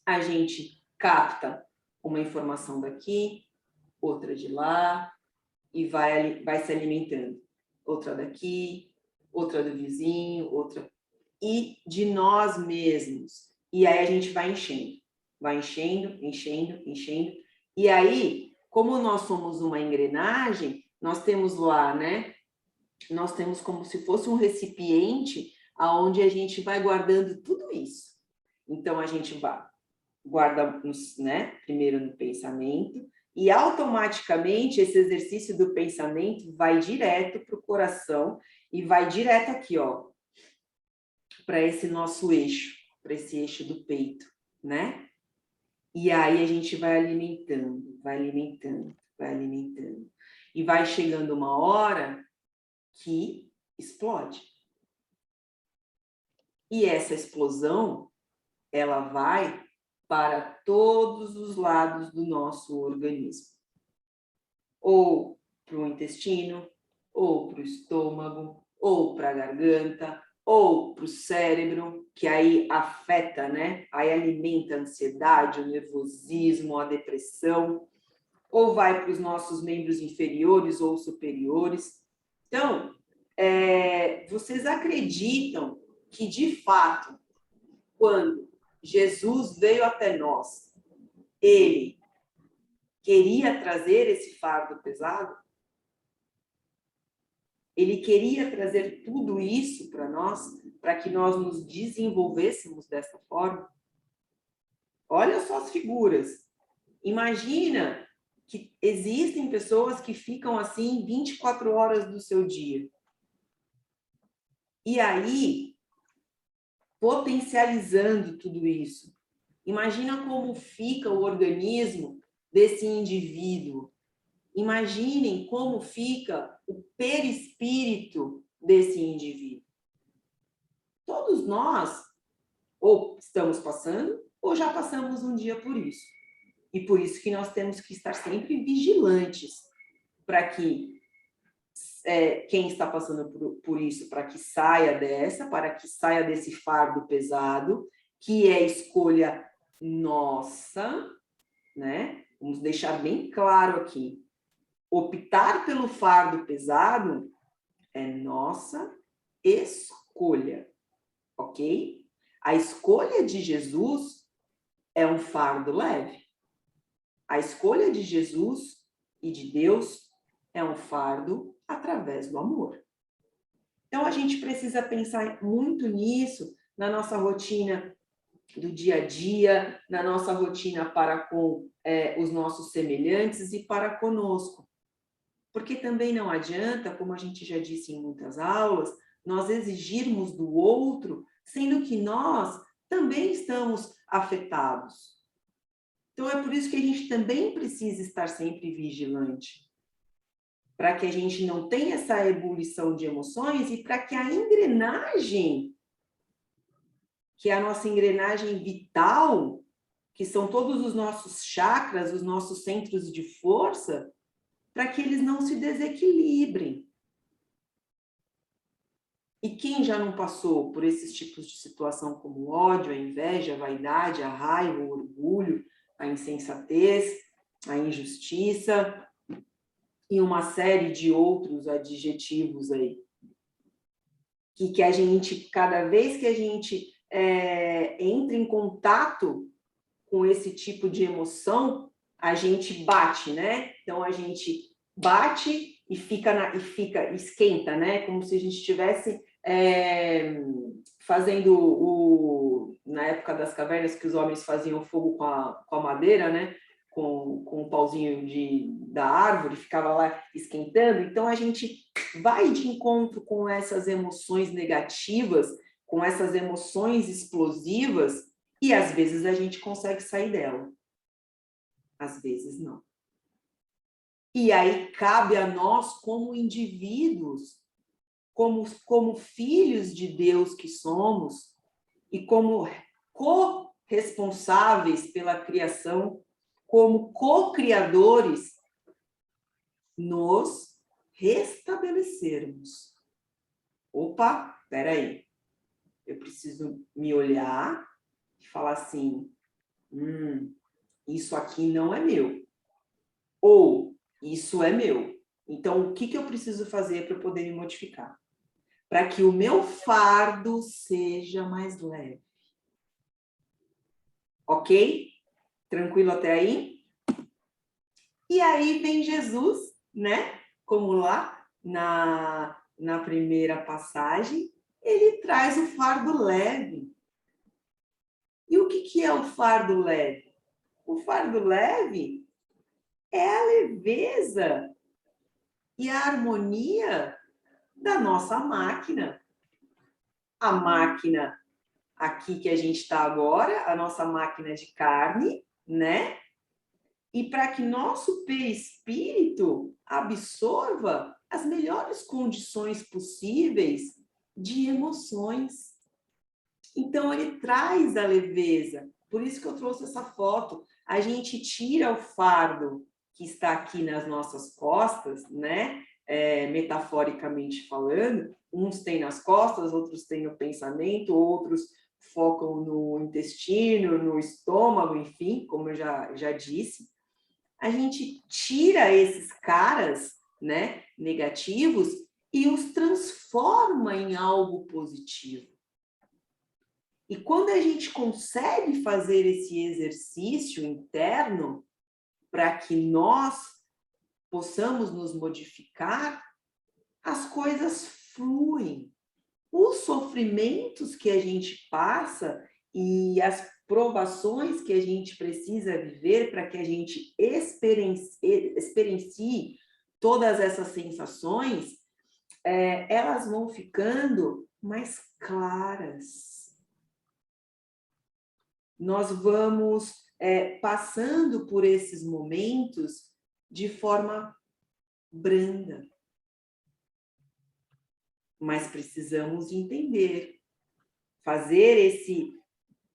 A gente capta uma informação daqui, outra de lá, e vai se alimentando. Outra daqui, outra do vizinho, outra... E de nós mesmos. E aí a gente vai enchendo. Vai enchendo, enchendo, enchendo. E aí, como nós somos uma engrenagem, nós temos lá, né? Nós temos como se fosse um recipiente aonde a gente vai guardando tudo isso. Então, a gente guarda, né, primeiro no pensamento, e automaticamente esse exercício do pensamento vai direto para o coração e vai direto aqui, ó, para esse nosso eixo, para esse eixo do peito, né? E aí a gente vai alimentando, vai alimentando, vai alimentando. E vai chegando uma hora que explode. E essa explosão, ela vai para todos os lados do nosso organismo. Ou para o intestino, ou para o estômago, ou para a garganta, ou para o cérebro, que aí afeta, né? Aí alimenta a ansiedade, o nervosismo, a depressão, ou vai para os nossos membros inferiores ou superiores. Então, vocês acreditam que, de fato, quando Jesus veio até nós, ele queria trazer esse fardo pesado? Ele queria trazer tudo isso para nós, para que nós nos desenvolvêssemos dessa forma? Olha só as figuras. Imagina que existem pessoas que ficam assim 24 horas do seu dia. E aí, potencializando tudo isso, imagina como fica o organismo desse indivíduo. Imaginem como fica o perispírito desse indivíduo. Todos nós ou estamos passando ou já passamos um dia por isso. E por isso que nós temos que estar sempre vigilantes para que quem está passando por isso, para que saia desse fardo pesado, que é escolha nossa, né? Vamos deixar bem claro aqui. Optar pelo fardo pesado é nossa escolha, ok? A escolha de Jesus é um fardo leve. A escolha de Jesus e de Deus é um fardo através do amor. Então, a gente precisa pensar muito nisso na nossa rotina do dia a dia, na nossa rotina para com os nossos semelhantes e para conosco. Porque também não adianta, como a gente já disse em muitas aulas, nós exigirmos do outro, sendo que nós também estamos afetados. Então, é por isso que a gente também precisa estar sempre vigilante, para que a gente não tenha essa ebulição de emoções e para que a engrenagem, que é a nossa engrenagem vital, que são todos os nossos chakras, os nossos centros de força, para que eles não se desequilibrem. E quem já não passou por esses tipos de situação como o ódio, a inveja, a vaidade, a raiva, o orgulho, a insensatez, a injustiça e uma série de outros adjetivos aí, que a gente, cada vez que a gente entra em contato com esse tipo de emoção, a gente bate, né? Então, a gente bate e esquenta, né? Como se a gente estivesse fazendo na época das cavernas, que os homens faziam fogo com a madeira, né? Com o pauzinho da árvore, ficava lá esquentando. Então, a gente vai de encontro com essas emoções negativas, com essas emoções explosivas, e às vezes a gente consegue sair dela. Às vezes não. E aí cabe a nós, como indivíduos, como filhos de Deus que somos, e como corresponsáveis pela criação, como co-criadores, nos restabelecermos. Opa, peraí. Eu preciso me olhar e falar assim, isso aqui não é meu. Ou, isso é meu. Então, o que eu preciso fazer para eu poder me modificar? Para que o meu fardo seja mais leve. Ok? Tranquilo até aí? E aí vem Jesus, né? Como lá na primeira passagem, ele traz o fardo leve. E o que é o fardo leve? O fardo leve é a leveza e a harmonia da nossa máquina. A máquina aqui que a gente está agora, a nossa máquina de carne, né? E para que nosso perispírito absorva as melhores condições possíveis de emoções. Então, ele traz a leveza. Por isso que eu trouxe essa foto. A gente tira o fardo que está aqui nas nossas costas, né? Metaforicamente falando, uns têm nas costas, outros têm no pensamento, outros focam no intestino, no estômago, enfim, como eu já disse. A gente tira esses caras, né, negativos e os transforma em algo positivo. E quando a gente consegue fazer esse exercício interno para que nós possamos nos modificar, as coisas fluem. Os sofrimentos que a gente passa e as provações que a gente precisa viver para que a gente experiencie todas essas sensações, elas vão ficando mais claras. Nós vamos passando por esses momentos de forma branda. Mas precisamos entender, fazer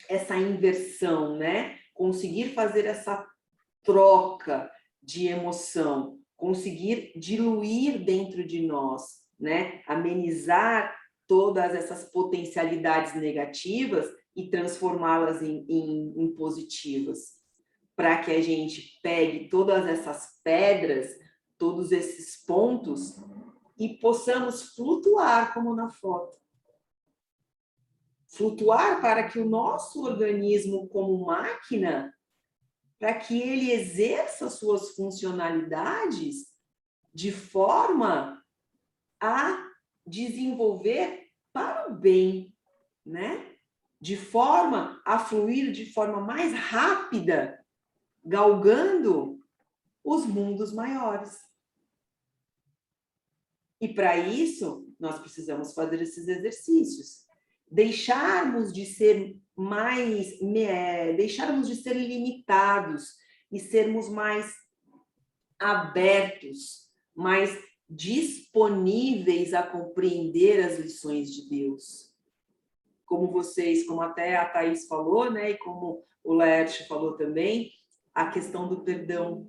essa inversão, né? Conseguir fazer essa troca de emoção, conseguir diluir dentro de nós, né? Amenizar todas essas potencialidades negativas e transformá-las em positivas, para que a gente pegue todas essas pedras, todos esses pontos e possamos flutuar, como na foto. Flutuar para que o nosso organismo, como máquina, para que ele exerça suas funcionalidades de forma a desenvolver para o bem, né, de forma a fluir de forma mais rápida, galgando os mundos maiores. E para isso, nós precisamos fazer esses exercícios. Deixarmos de ser limitados e sermos mais abertos, mais disponíveis a compreender as lições de Deus. Como até a Thaís falou, né, e como o Laerte falou também, a questão do perdão.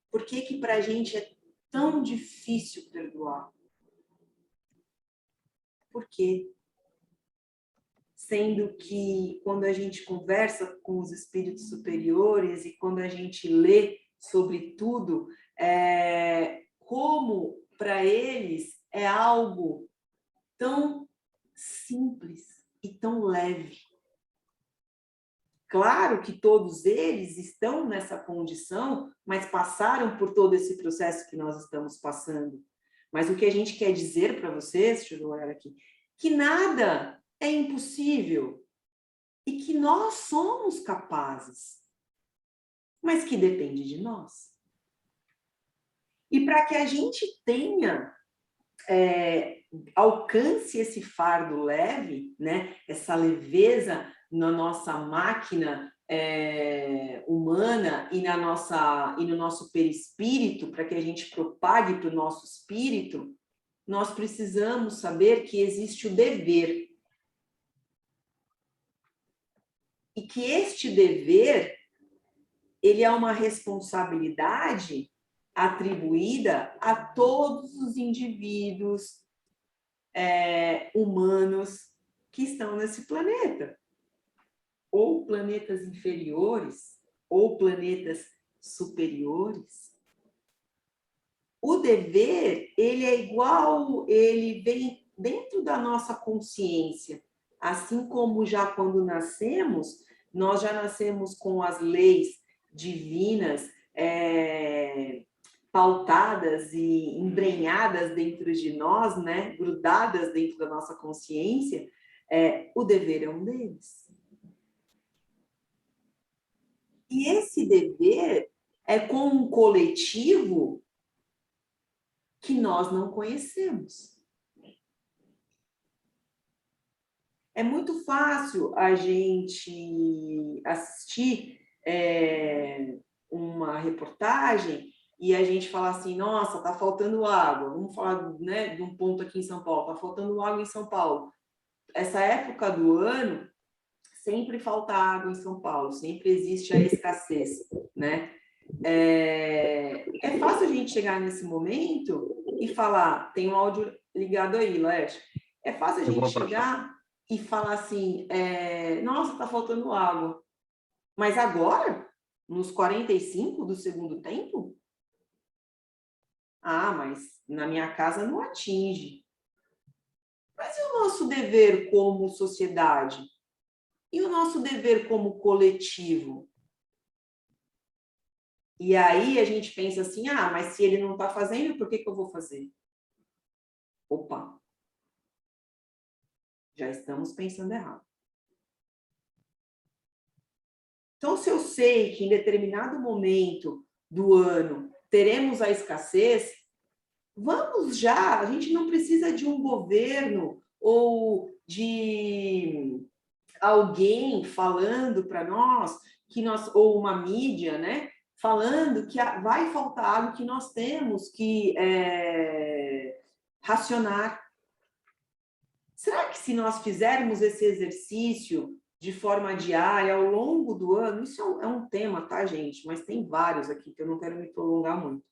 Por que para a gente é tão difícil perdoar? Por quê? Sendo que quando a gente conversa com os espíritos superiores e quando a gente lê sobre tudo, como para eles é algo tão simples e tão leve. Claro que todos eles estão nessa condição, mas passaram por todo esse processo que nós estamos passando. Mas o que a gente quer dizer para vocês, deixa eu olhar aqui, que nada é impossível e que nós somos capazes, mas que depende de nós. E para que a gente tenha, alcance esse fardo leve, né, essa leveza na nossa máquina humana e no nosso perispírito, para que a gente propague para o nosso espírito, nós precisamos saber que existe o dever. E que este dever, ele é uma responsabilidade atribuída a todos os indivíduos humanos que estão nesse planeta. Ou planetas inferiores, ou planetas superiores. O dever, ele é igual, ele vem dentro da nossa consciência. Assim como já quando nascemos, nós já nascemos com as leis divinas pautadas e embrenhadas dentro de nós, né? Grudadas dentro da nossa consciência, o dever é um deles. E esse dever é com um coletivo que nós não conhecemos. É muito fácil a gente assistir uma reportagem e a gente falar assim, nossa, está faltando água. Vamos falar, né, de um ponto aqui em São Paulo, está faltando água em São Paulo. Essa época do ano, sempre falta água em São Paulo, sempre existe a escassez, né? É fácil a gente chegar nesse momento e falar, tem um áudio ligado aí, Laerte. É fácil a gente chegar e falar assim, nossa, está faltando água. Mas agora, nos 45 do segundo tempo? Ah, mas na minha casa não atinge. Mas e o nosso dever como sociedade? E o nosso dever como coletivo? E aí a gente pensa assim, mas se ele não está fazendo, por que eu vou fazer? Opa! Já estamos pensando errado. Então, se eu sei que em determinado momento do ano teremos a escassez, vamos já, a gente não precisa de um governo ou de alguém falando para nós, ou uma mídia, né, falando que vai faltar água, que nós temos que racionar. Será que se nós fizermos esse exercício de forma diária, ao longo do ano, isso é um tema, tá, gente? Mas tem vários aqui, que eu não quero me prolongar muito.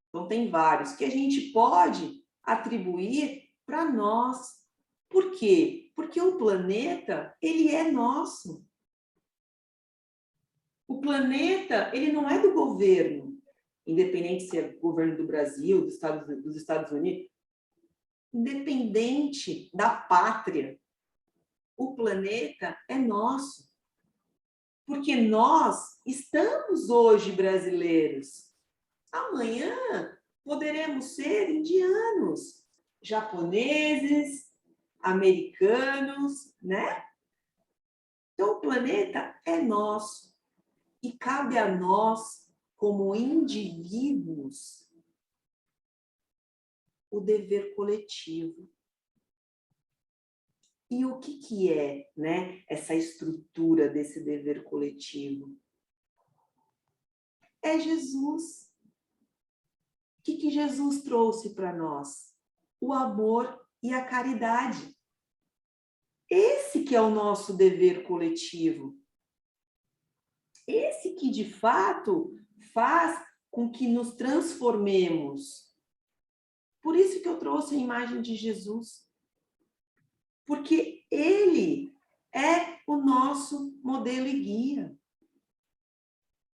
Então, tem vários que a gente pode atribuir para nós. Por quê? Porque o planeta, ele é nosso. O planeta, ele não é do governo, independente se é governo do Brasil, dos Estados Unidos, independente da pátria, o planeta é nosso. Porque nós estamos hoje brasileiros. Amanhã poderemos ser indianos, japoneses, americanos, né? Então, o planeta é nosso. E cabe a nós, como indivíduos, o dever coletivo. E o que é, né, essa estrutura desse dever coletivo? É Jesus. O que Jesus trouxe para nós? O amor e a caridade. Esse que é o nosso dever coletivo. Esse que, de fato, faz com que nos transformemos. Por isso que eu trouxe a imagem de Jesus. Porque ele é o nosso modelo e guia.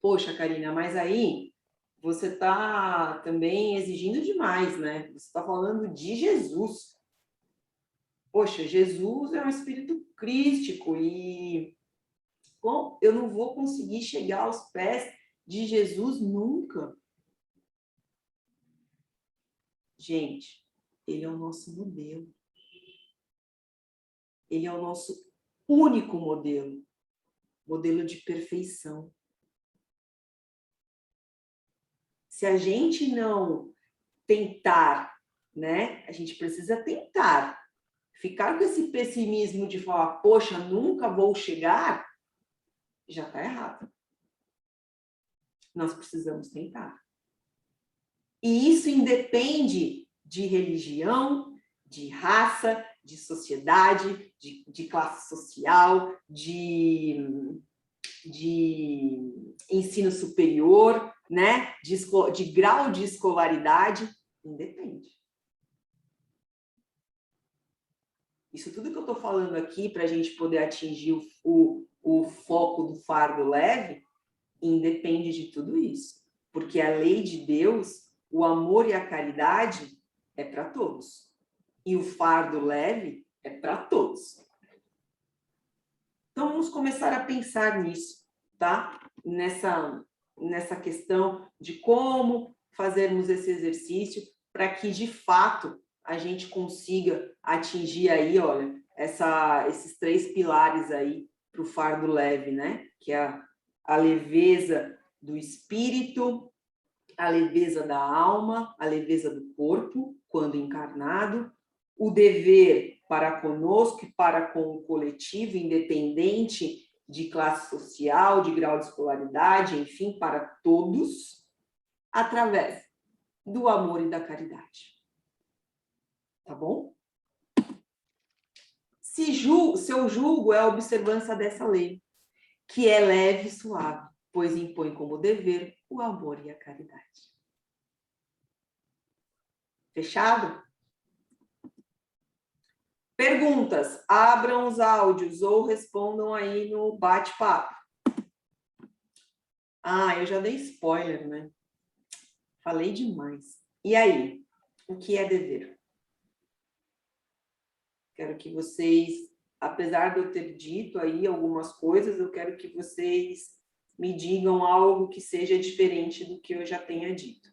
Poxa, Karina, mas aí você está também exigindo demais, né? Você está falando de Jesus. Poxa, Jesus é um espírito crístico e bom, eu não vou conseguir chegar aos pés de Jesus nunca. Gente, ele é o nosso modelo. Ele é o nosso único modelo. Modelo de perfeição. Se a gente não tentar, né? A gente precisa tentar. Ficar com esse pessimismo de falar, poxa, nunca vou chegar, já está errado. Nós precisamos tentar. E isso independe de religião, de raça, de sociedade, de classe social, de ensino superior, né? De grau de escolaridade, independe. Isso tudo que eu estou falando aqui, para a gente poder atingir o foco do fardo leve, independe de tudo isso. Porque a lei de Deus, o amor e a caridade é para todos. E o fardo leve é para todos. Então, vamos começar a pensar nisso, tá? Nessa questão de como fazermos esse exercício para que, de fato, a gente consiga atingir aí, olha, esses 3 pilares aí para o fardo leve, né? Que é a leveza do espírito, a leveza da alma, a leveza do corpo, quando encarnado, o dever para conosco e para com o coletivo, independente de classe social, de grau de escolaridade, enfim, para todos, através do amor e da caridade. Tá bom? Seu julgo é a observância dessa lei, que é leve e suave, pois impõe como dever o amor e a caridade. Fechado? Perguntas, abram os áudios ou respondam aí no bate-papo. Ah, eu já dei spoiler, né? Falei demais. E aí, o que é dever? Quero que vocês, apesar de eu ter dito aí algumas coisas, eu quero que vocês me digam algo que seja diferente do que eu já tenha dito.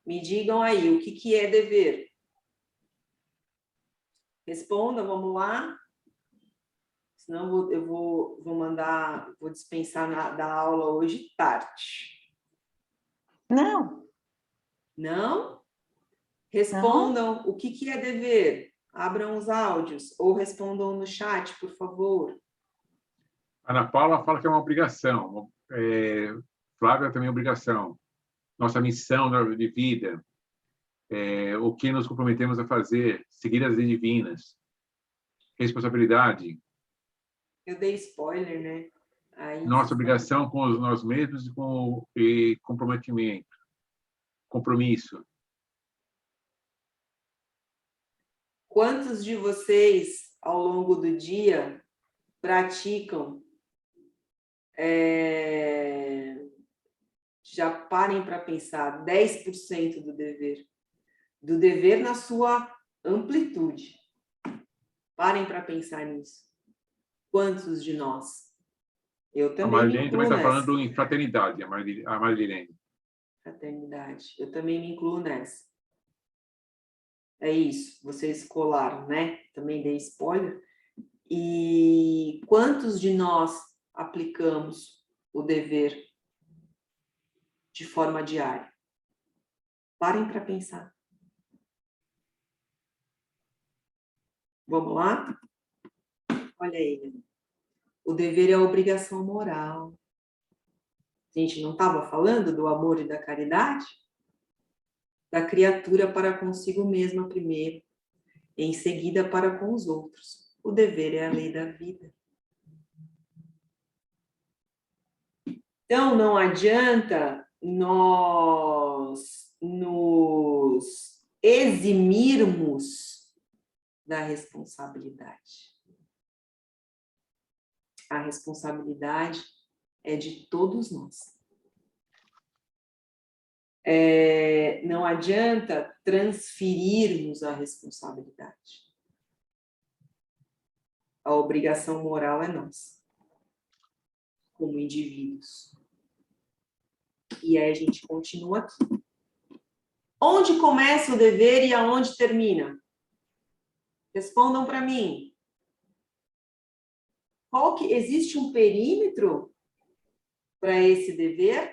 Me digam aí, o que é dever? Responda, vamos lá. Senão eu vou dispensar da aula hoje tarde. Não. Não? Respondam o que é dever. Abram os áudios ou respondam no chat, por favor. Ana Paula fala que é uma obrigação. Flávia também é obrigação. Nossa missão de vida. O que nos comprometemos a fazer. Seguir as leis divinas. Responsabilidade. Eu dei spoiler, né? Aí, nossa obrigação com nós mesmos e com comprometimento. Compromisso. Quantos de vocês, ao longo do dia, praticam? Já parem para pensar, 10% do dever. Do dever na sua amplitude. Parem para pensar nisso. Quantos de nós? Eu também a me Marilene incluo também está nessa. falando em fraternidade, a Marilene. Fraternidade. Eu também me incluo nessa. É isso, vocês colaram, né? Também dei spoiler. E quantos de nós aplicamos o dever de forma diária? Parem para pensar. Vamos lá? Olha aí. O dever é a obrigação moral. A gente não estava falando do amor e da caridade? Da criatura para consigo mesma primeiro, em seguida para com os outros. O dever é a lei da vida. Então, não adianta nós nos eximirmos da responsabilidade. A responsabilidade é de todos nós. Não adianta transferirmos a responsabilidade. A obrigação moral é nossa, como indivíduos. E aí a gente continua aqui. Onde começa o dever e aonde termina? Respondam para mim. Existe um perímetro para esse dever,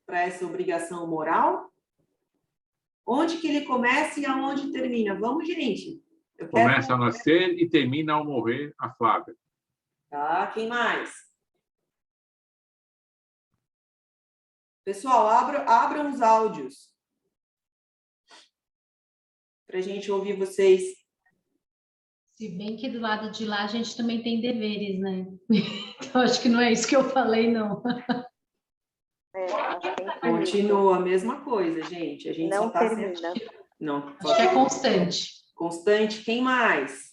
para essa obrigação moral? Onde que ele começa e aonde termina? Vamos, gente. Começa ao nascer e termina ao morrer, a Flávia. Tá, quem mais? Pessoal, abram os áudios para a gente ouvir vocês. Se bem que do lado de lá a gente também tem deveres, né? Então, acho que não é isso que eu falei, não. Continua a mesma coisa, gente. A gente não só está termina. Não. Acho que é constante. Constante. Quem mais?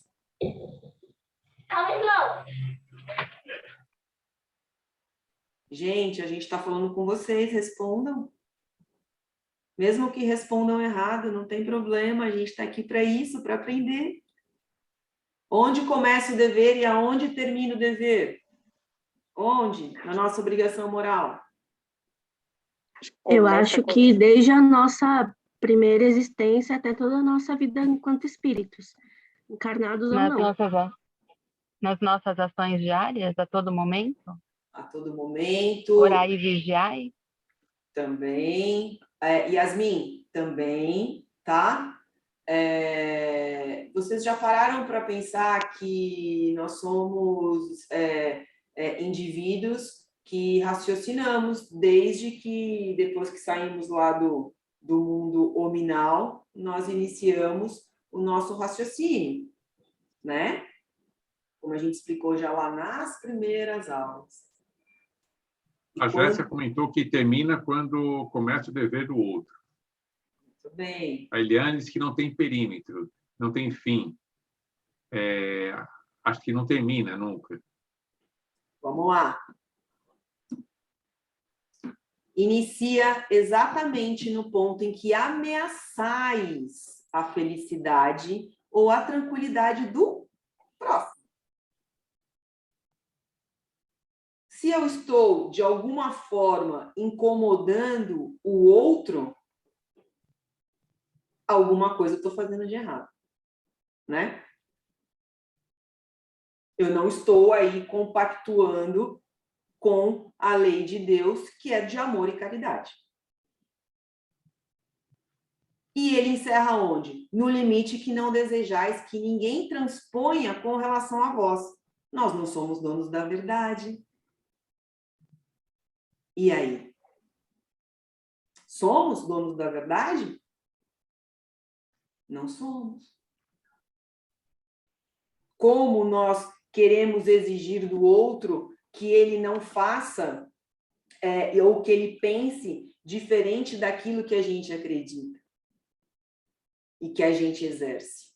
Gente, a gente está falando com vocês. Respondam. Mesmo que respondam errado, não tem problema. A gente está aqui para isso, para aprender. Onde começa o dever e aonde termina o dever? Onde? Na nossa obrigação moral. Eu acho que desde a nossa primeira existência até toda a nossa vida enquanto espíritos, encarnados ou não. Nas nossas ações diárias, a todo momento? A todo momento. Orai e vigiai? Também. Yasmin, também, tá? Vocês já pararam para pensar que nós somos indivíduos que raciocinamos desde que, depois que saímos lá do mundo hominal, nós iniciamos o nosso raciocínio, né? Como a gente explicou já lá nas primeiras aulas. A Jéssica comentou que termina quando começa o dever do outro. Muito bem. A Eliane disse que não tem perímetro, não tem fim. Acho que não termina nunca. Vamos lá. Inicia exatamente no ponto em que ameaçais a felicidade ou a tranquilidade do próximo. Se eu estou, de alguma forma, incomodando o outro, alguma coisa eu estou fazendo de errado, né? Eu não estou aí compactuando com a lei de Deus, que é de amor e caridade. E ele encerra onde? No limite que não desejais que ninguém transponha com relação a vós. Nós não somos donos da verdade. E aí? Somos donos da verdade? Não somos. Como nós queremos exigir do outro que ele não faça ou que ele pense diferente daquilo que a gente acredita e que a gente exerce.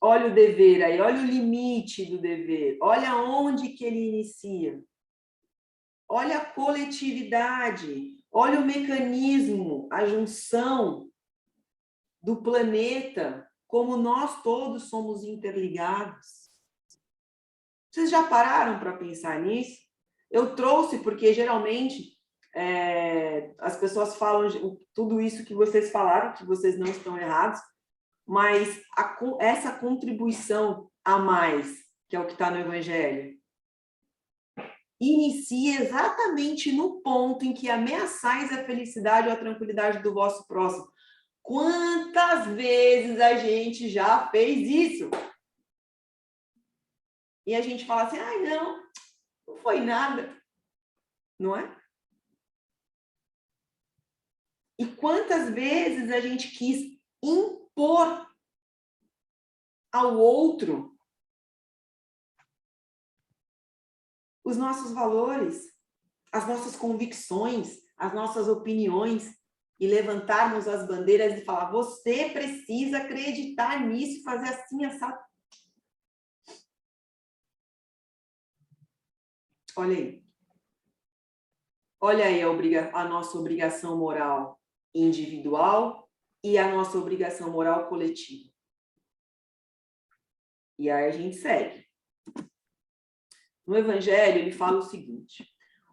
Olha o dever aí, olha o limite do dever, olha onde que ele inicia. Olha a coletividade, olha o mecanismo, a junção do planeta, como nós todos somos interligados. Vocês já pararam para pensar nisso? Eu trouxe porque, geralmente, as pessoas falam tudo isso que vocês falaram, que vocês não estão errados, mas essa contribuição a mais, que é o que está no Evangelho, inicia exatamente no ponto em que ameaçais a felicidade ou a tranquilidade do vosso próximo. Quantas vezes a gente já fez isso? E a gente fala assim, ai, não foi nada. Não é? E quantas vezes a gente quis impor ao outro os nossos valores, as nossas convicções, as nossas opiniões, e levantarmos as bandeiras e falar, você precisa acreditar nisso, fazer assim, assado. Olha aí. Olha aí a nossa obrigação moral individual e a nossa obrigação moral coletiva. E aí a gente segue. No Evangelho, ele fala o seguinte,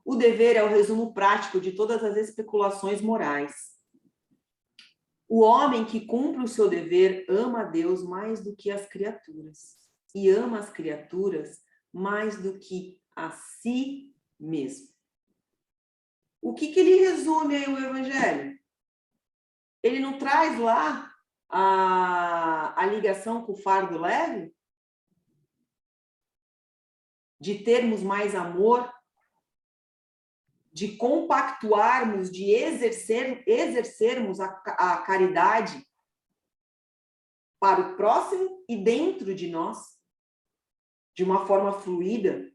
o dever é o resumo prático de todas as especulações morais. O homem que cumpre o seu dever ama a Deus mais do que as criaturas, e ama as criaturas mais do que a si mesmo. O que ele resume aí o Evangelho? Ele não traz lá a ligação com o fardo leve? De termos mais amor, de compactuarmos, de exercermos a caridade para o próximo e dentro de nós, de uma forma fluida,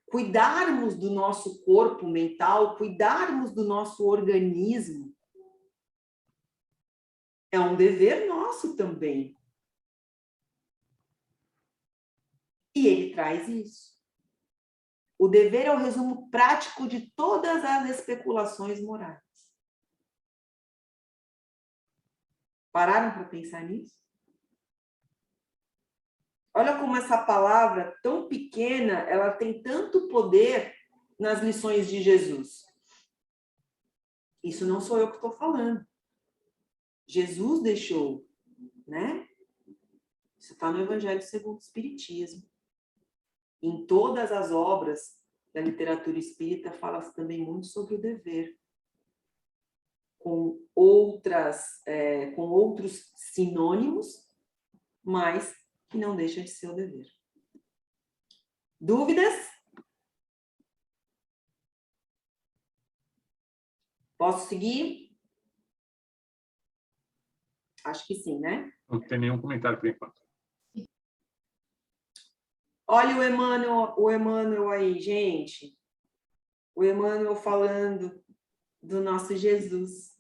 cuidarmos do nosso corpo mental, cuidarmos do nosso organismo. É um dever nosso também. E ele traz isso. O dever é o resumo prático de todas as especulações morais. Pararam para pensar nisso? Olha como essa palavra tão pequena, ela tem tanto poder nas lições de Jesus. Isso não sou eu que estou falando. Jesus deixou, né? Isso está no Evangelho segundo o Espiritismo. Em todas as obras da literatura espírita fala-se também muito sobre o dever, com outros sinônimos, mas que não deixa de ser o dever. Dúvidas? Posso seguir? Acho que sim, né? Não tem nenhum comentário por enquanto. Olha o Emmanuel aí, gente. O Emmanuel falando do nosso Jesus.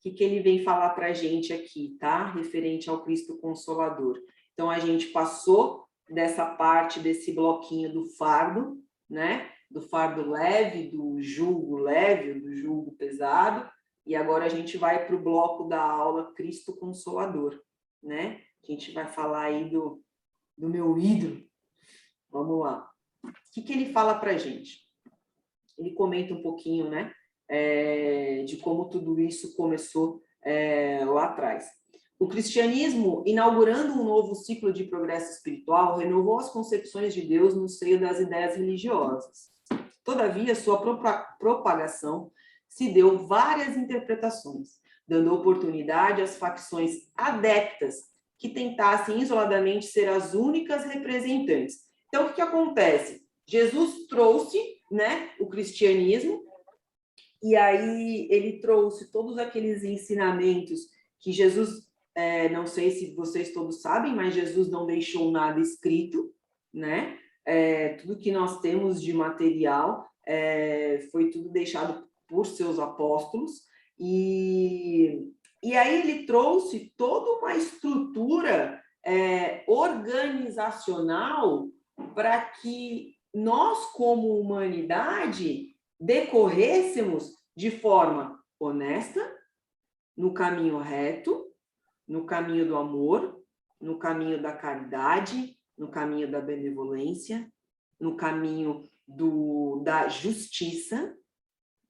O que ele vem falar para a gente aqui, tá? Referente ao Cristo Consolador. Então, a gente passou dessa parte, desse bloquinho do fardo, né? Do fardo leve, do jugo leve, do jugo pesado. E agora a gente vai para o bloco da aula Cristo Consolador, né? A gente vai falar aí do meu ídolo. Vamos lá. O que ele fala para a gente? Ele comenta um pouquinho, né? De como tudo isso começou lá atrás. O cristianismo, inaugurando um novo ciclo de progresso espiritual, renovou as concepções de Deus no seio das ideias religiosas. Todavia, sua propagação se deu várias interpretações, dando oportunidade às facções adeptas que tentassem isoladamente ser as únicas representantes. Então, o que acontece? Jesus trouxe, né, o cristianismo, e aí ele trouxe todos aqueles ensinamentos que Jesus, não sei se vocês todos sabem, mas Jesus não deixou nada escrito, né? Tudo que nós temos de material foi tudo deixado por seus apóstolos, e aí ele trouxe toda uma estrutura organizacional para que nós, como humanidade, decorrêssemos de forma honesta, no caminho reto, no caminho do amor, no caminho da caridade, no caminho da benevolência, no caminho da justiça,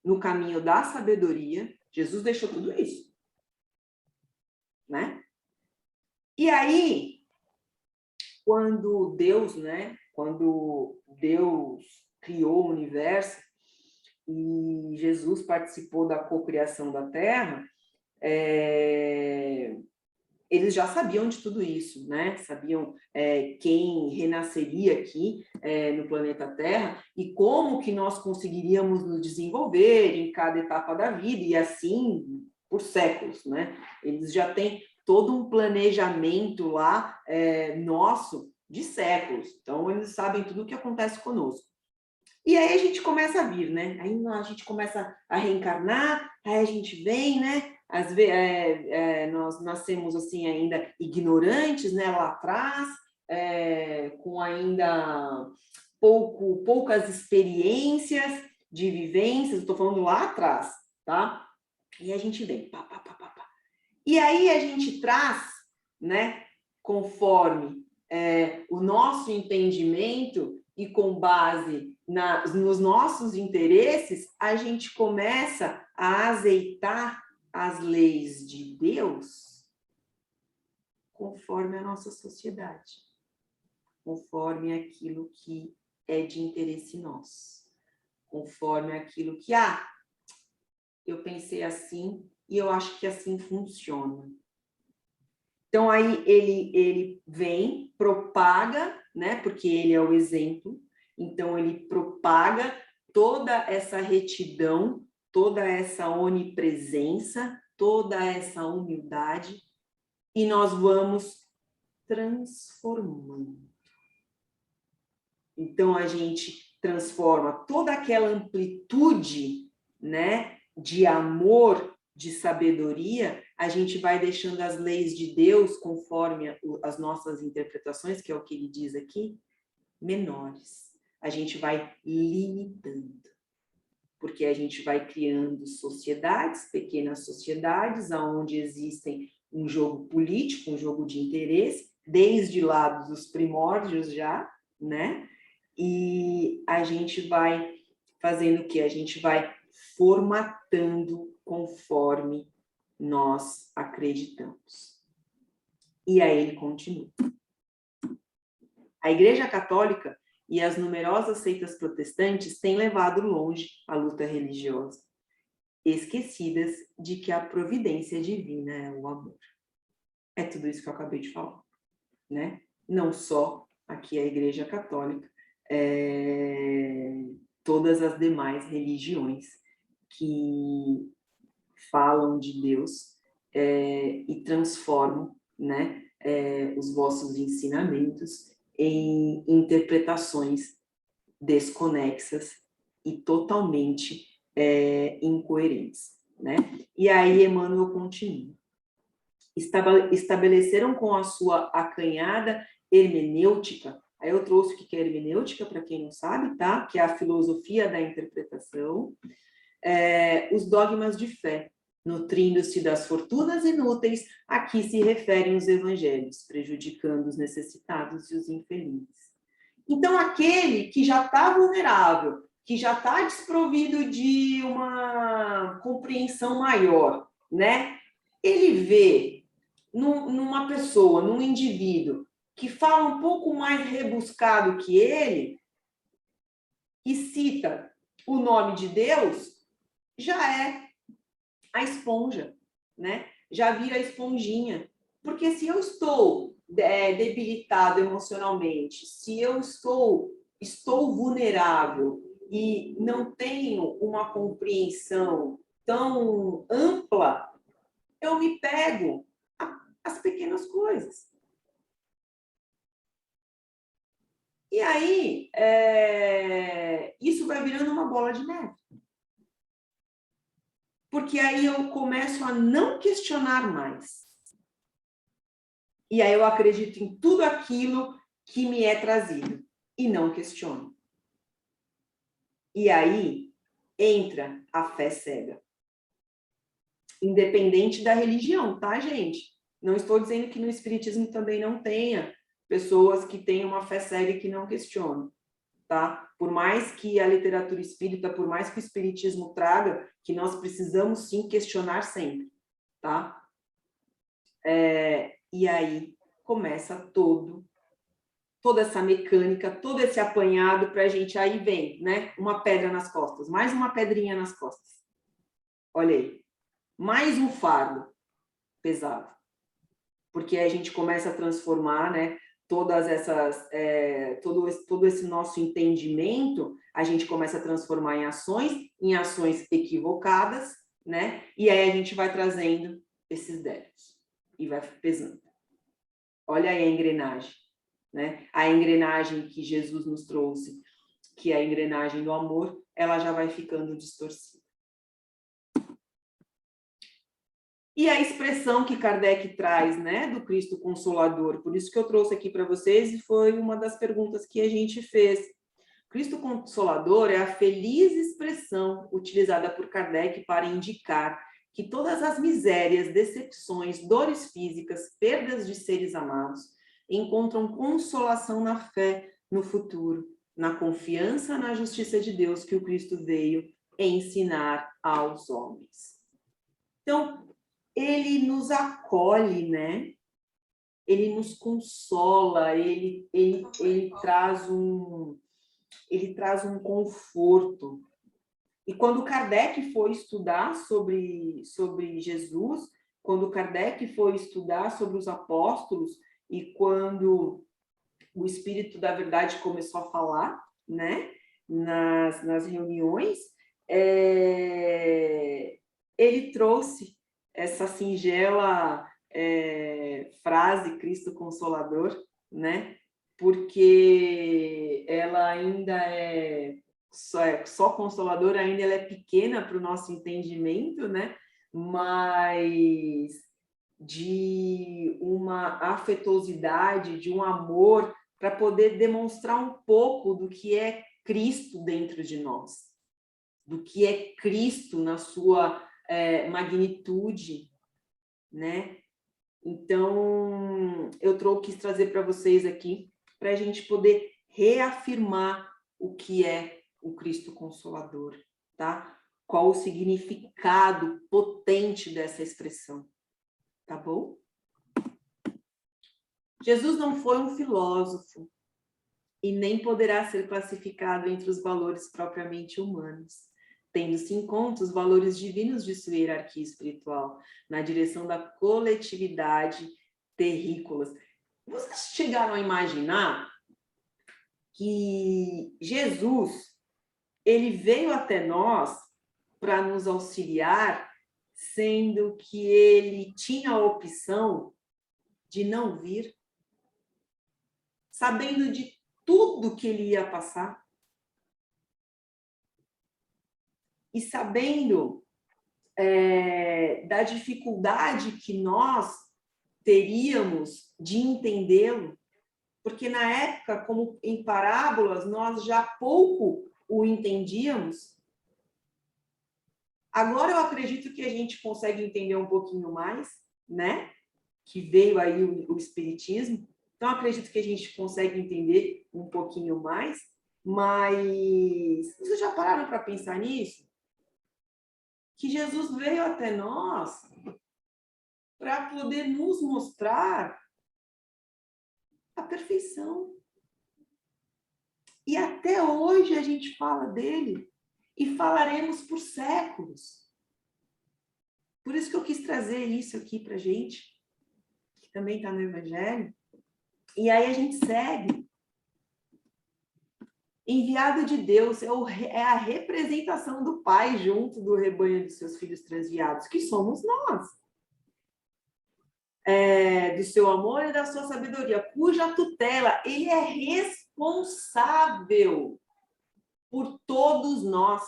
no caminho da sabedoria. Jesus deixou tudo isso, né? E aí, quando Deus criou o universo e Jesus participou da cocriação da Terra, eles já sabiam de tudo isso, né? Sabiam quem renasceria aqui no planeta Terra e como que nós conseguiríamos nos desenvolver em cada etapa da vida, e assim por séculos, né? Eles já têm todo um planejamento lá nosso de séculos. Então, eles sabem tudo o que acontece conosco. E aí a gente começa a vir, né? Aí a gente começa a reencarnar, aí a gente vem, né? Às vezes, nós nascemos assim ainda ignorantes, né? Lá atrás, com ainda poucas experiências de vivências, estou falando lá atrás, tá? E a gente vem, pá, pá, pá, pá, pá. E aí a gente traz, né? Conforme o nosso entendimento e com base nos nossos interesses, a gente começa a azeitar as leis de Deus conforme a nossa sociedade, conforme aquilo que é de interesse nosso, conforme aquilo que, eu pensei assim e eu acho que assim funciona. Então, aí ele vem, propaga, né? Porque ele é o exemplo. Então, ele propaga toda essa retidão, toda essa onipresença, toda essa humildade, e nós vamos transformando. Então, a gente transforma toda aquela amplitude, né, de amor, de sabedoria, a gente vai deixando as leis de Deus, conforme as nossas interpretações, que é o que ele diz aqui, menores. A gente vai limitando, porque a gente vai criando sociedades, pequenas sociedades, onde existem um jogo político, um jogo de interesse, desde lá dos primórdios já, né? E a gente vai fazendo o quê? A gente vai formatando conforme nós acreditamos. E aí ele continua. A Igreja Católica e as numerosas seitas protestantes têm levado longe a luta religiosa, esquecidas de que a providência divina é o amor. É tudo isso que eu acabei de falar, né? Não só aqui a Igreja Católica, todas as demais religiões que falam de Deus e transformam, né, os vossos ensinamentos em interpretações desconexas e totalmente incoerentes, né? E aí Emmanuel continua. Estabeleceram com a sua acanhada hermenêutica. Aí eu trouxe o que é hermenêutica, para quem não sabe, tá? Que é a filosofia da interpretação, os dogmas de fé, nutrindo-se das fortunas inúteis a que se referem os evangelhos, prejudicando os necessitados e os infelizes. Então, aquele que já está vulnerável, que já está desprovido de uma compreensão maior, né? Ele vê numa pessoa, num indivíduo, que fala um pouco mais rebuscado que ele, e cita o nome de Deus, já é a esponja, né? Já vira a esponjinha. Porque se eu estou debilitado emocionalmente, se eu estou vulnerável e não tenho uma compreensão tão ampla, eu me pego às pequenas coisas. E aí, isso vai virando uma bola de neve. Porque aí eu começo a não questionar mais. E aí eu acredito em tudo aquilo que me é trazido e não questiono. E aí entra a fé cega. Independente da religião, tá, gente? Não estou dizendo que no espiritismo também não tenha pessoas que têm uma fé cega e que não questionam. Tá? Por mais que a literatura espírita, por mais que o espiritismo traga, que nós precisamos sim questionar sempre, tá? E aí começa toda essa mecânica, todo esse apanhado para a gente, aí vem, né? Uma pedra nas costas, mais uma pedrinha nas costas. Olha aí, mais um fardo pesado. Porque a gente começa a transformar, né? Todas essas, todo esse nosso entendimento, a gente começa a transformar em ações equivocadas, né? E aí a gente vai trazendo esses débitos e vai pesando. Olha aí a engrenagem, né? A engrenagem que Jesus nos trouxe, que é a engrenagem do amor, ela já vai ficando distorcida. E a expressão que Kardec traz, né, do Cristo Consolador, por isso que eu trouxe aqui para vocês, e foi uma das perguntas que a gente fez. Cristo Consolador é a feliz expressão utilizada por Kardec para indicar que todas as misérias, decepções, dores físicas, perdas de seres amados, encontram consolação na fé no futuro, na confiança na justiça de Deus que o Cristo veio ensinar aos homens. Então, ele nos acolhe, né? Ele nos consola, ele traz um conforto. E quando Kardec foi estudar sobre Jesus, quando Kardec foi estudar sobre os apóstolos, e quando o Espírito da Verdade começou a falar, né? Nas reuniões, ele trouxe essa singela frase, Cristo Consolador, né? Porque ela ainda só consoladora, ainda ela é pequena para o nosso entendimento, né? Mas de uma afetuosidade, de um amor, para poder demonstrar um pouco do que é Cristo dentro de nós, do que é Cristo na sua magnitude, né? Então, eu quis trazer para vocês aqui, para a gente poder reafirmar o que é o Cristo Consolador, tá? Qual o significado potente dessa expressão, tá bom? Jesus não foi um filósofo e nem poderá ser classificado entre os valores propriamente humanos, tendo-se em conta os valores divinos de sua hierarquia espiritual, na direção da coletividade terrícolas. Vocês chegaram a imaginar que Jesus, ele veio até nós para nos auxiliar, sendo que ele tinha a opção de não vir, sabendo de tudo que ele ia passar, e sabendo da dificuldade que nós teríamos de entendê-lo, porque na época, como em parábolas, nós já pouco o entendíamos. Agora eu acredito que a gente consegue entender um pouquinho mais, né? Que veio aí o Espiritismo. Então, acredito que a gente consegue entender um pouquinho mais, mas vocês já pararam para pensar nisso? Que Jesus veio até nós para poder nos mostrar a perfeição. E até hoje a gente fala dele e falaremos por séculos. Por isso que eu quis trazer isso aqui para a gente, que também está no Evangelho. E aí a gente segue. Enviado de Deus é a representação do Pai junto do rebanho de seus filhos transviados, que somos nós. Do seu amor e da sua sabedoria, cuja tutela ele é responsável por todos nós.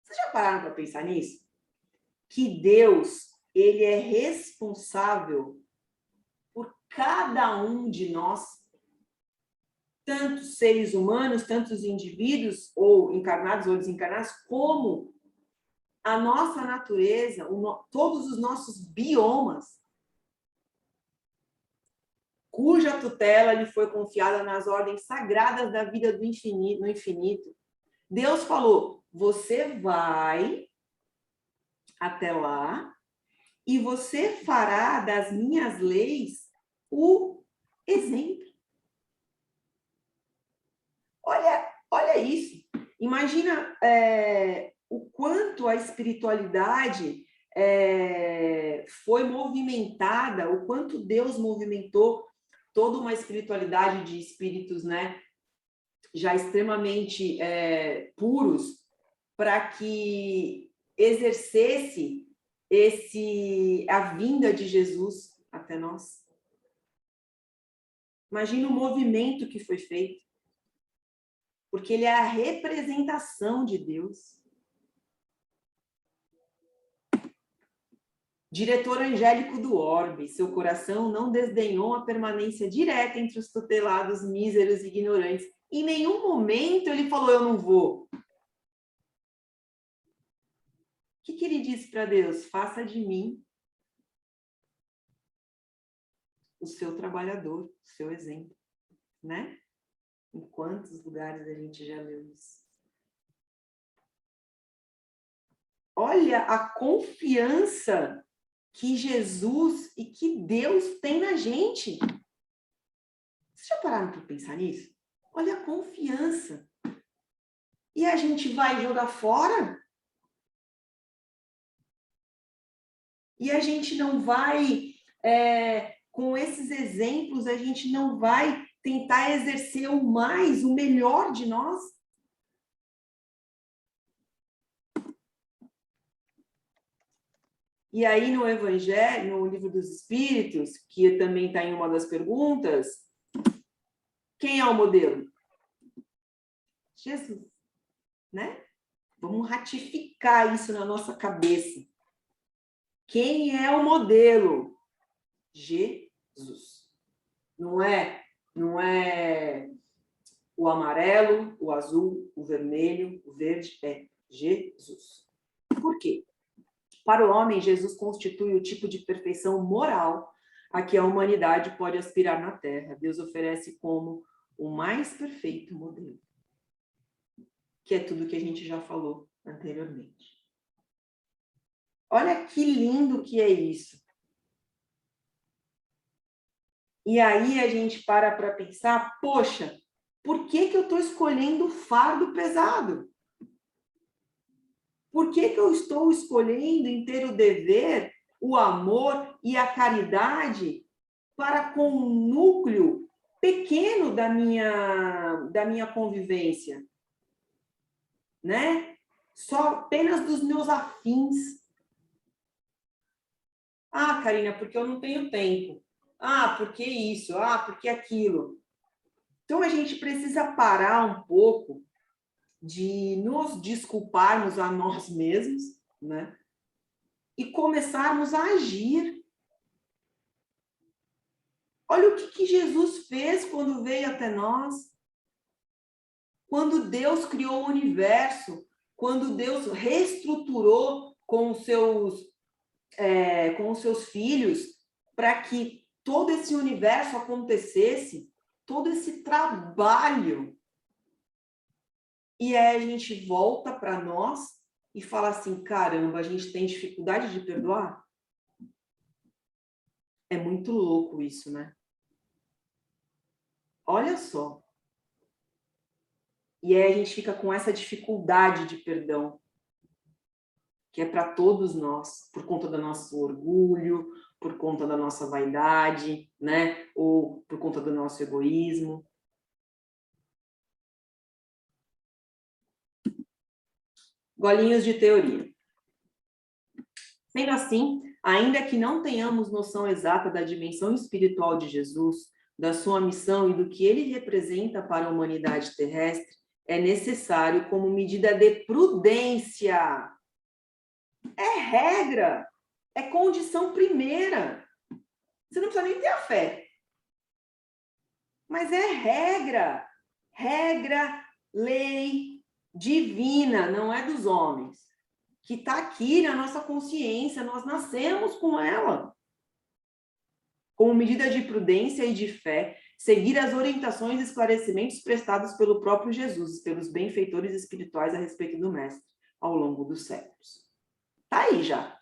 Vocês já pararam para pensar nisso? Que Deus, ele é responsável por cada um de nós, tantos seres humanos, tantos indivíduos, ou encarnados ou desencarnados, como a nossa natureza, todos os nossos biomas, cuja tutela lhe foi confiada nas ordens sagradas da vida do infinito, no infinito. Deus falou, você vai até lá e você fará das minhas leis o exemplo. Olha isso. Imagina o quanto a espiritualidade foi movimentada, o quanto Deus movimentou toda uma espiritualidade de espíritos, né, já extremamente puros, para que exercesse a vinda de Jesus até nós. Imagina o movimento que foi feito, porque ele é a representação de Deus. Diretor angélico do orbe, seu coração não desdenhou a permanência direta entre os tutelados míseros e ignorantes. Em nenhum momento ele falou, eu não vou. O que ele disse para Deus? Faça de mim o seu trabalhador, o seu exemplo, né? Em quantos lugares a gente já leu isso? Olha a confiança que Jesus e que Deus tem na gente. Vocês já pararam para pensar nisso? Olha a confiança. E a gente vai jogar fora? E a gente não vai, com esses exemplos, a gente não vai tentar exercer o melhor de nós? E aí no Evangelho, no Livro dos Espíritos, que também está em uma das perguntas, quem é o modelo? Jesus, né? Vamos ratificar isso na nossa cabeça. Quem é o modelo? Jesus. Não é o amarelo, o azul, o vermelho, o verde, é Jesus. Por quê? Para o homem, Jesus constitui o tipo de perfeição moral a que a humanidade pode aspirar na Terra. Deus oferece como o mais perfeito modelo, que é tudo que a gente já falou anteriormente. Olha que lindo que é isso. E aí a gente para pensar, poxa, por que eu estou escolhendo o fardo pesado? Por que eu estou escolhendo em ter o dever, o amor e a caridade para com um núcleo pequeno da minha convivência? Né? Só apenas dos meus afins. Ah, Karina, porque eu não tenho tempo. Ah, porque isso? Ah, porque aquilo. Então, a gente precisa parar um pouco de nos desculparmos a nós mesmos, né? E começarmos a agir. Olha o que Jesus fez quando veio até nós. Quando Deus criou o universo, quando Deus reestruturou com os seus filhos para que todo esse universo acontecesse, todo esse trabalho. E aí a gente volta para nós e fala assim, caramba, a gente tem dificuldade de perdoar? É muito louco isso, né? Olha só. E aí a gente fica com essa dificuldade de perdão, que é para todos nós, por conta do nosso orgulho, por conta da nossa vaidade, né? Ou por conta do nosso egoísmo. Golinhos de teoria. Sendo assim, ainda que não tenhamos noção exata da dimensão espiritual de Jesus, da sua missão e do que ele representa para a humanidade terrestre, é necessário, como medida de prudência, é regra, é condição primeira. Você não precisa nem ter a fé. Mas é regra, lei divina, não é dos homens, que está aqui na nossa consciência, nós nascemos com ela. Como medida de prudência e de fé, seguir as orientações e esclarecimentos prestados pelo próprio Jesus, pelos benfeitores espirituais a respeito do Mestre, ao longo dos séculos. Tá aí já.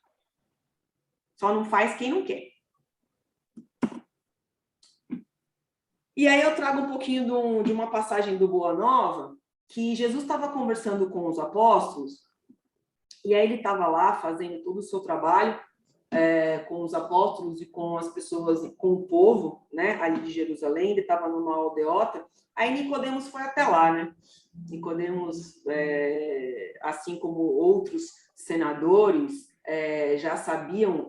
Só não faz quem não quer. E aí eu trago um pouquinho de uma passagem do Boa Nova, que Jesus estava conversando com os apóstolos, e aí ele estava lá fazendo todo o seu trabalho com os apóstolos e com as pessoas, com o povo, né, ali de Jerusalém. Ele estava numa aldeota. Aí Nicodemos foi até lá, né? Nicodemos, assim como outros senadores, já sabiam,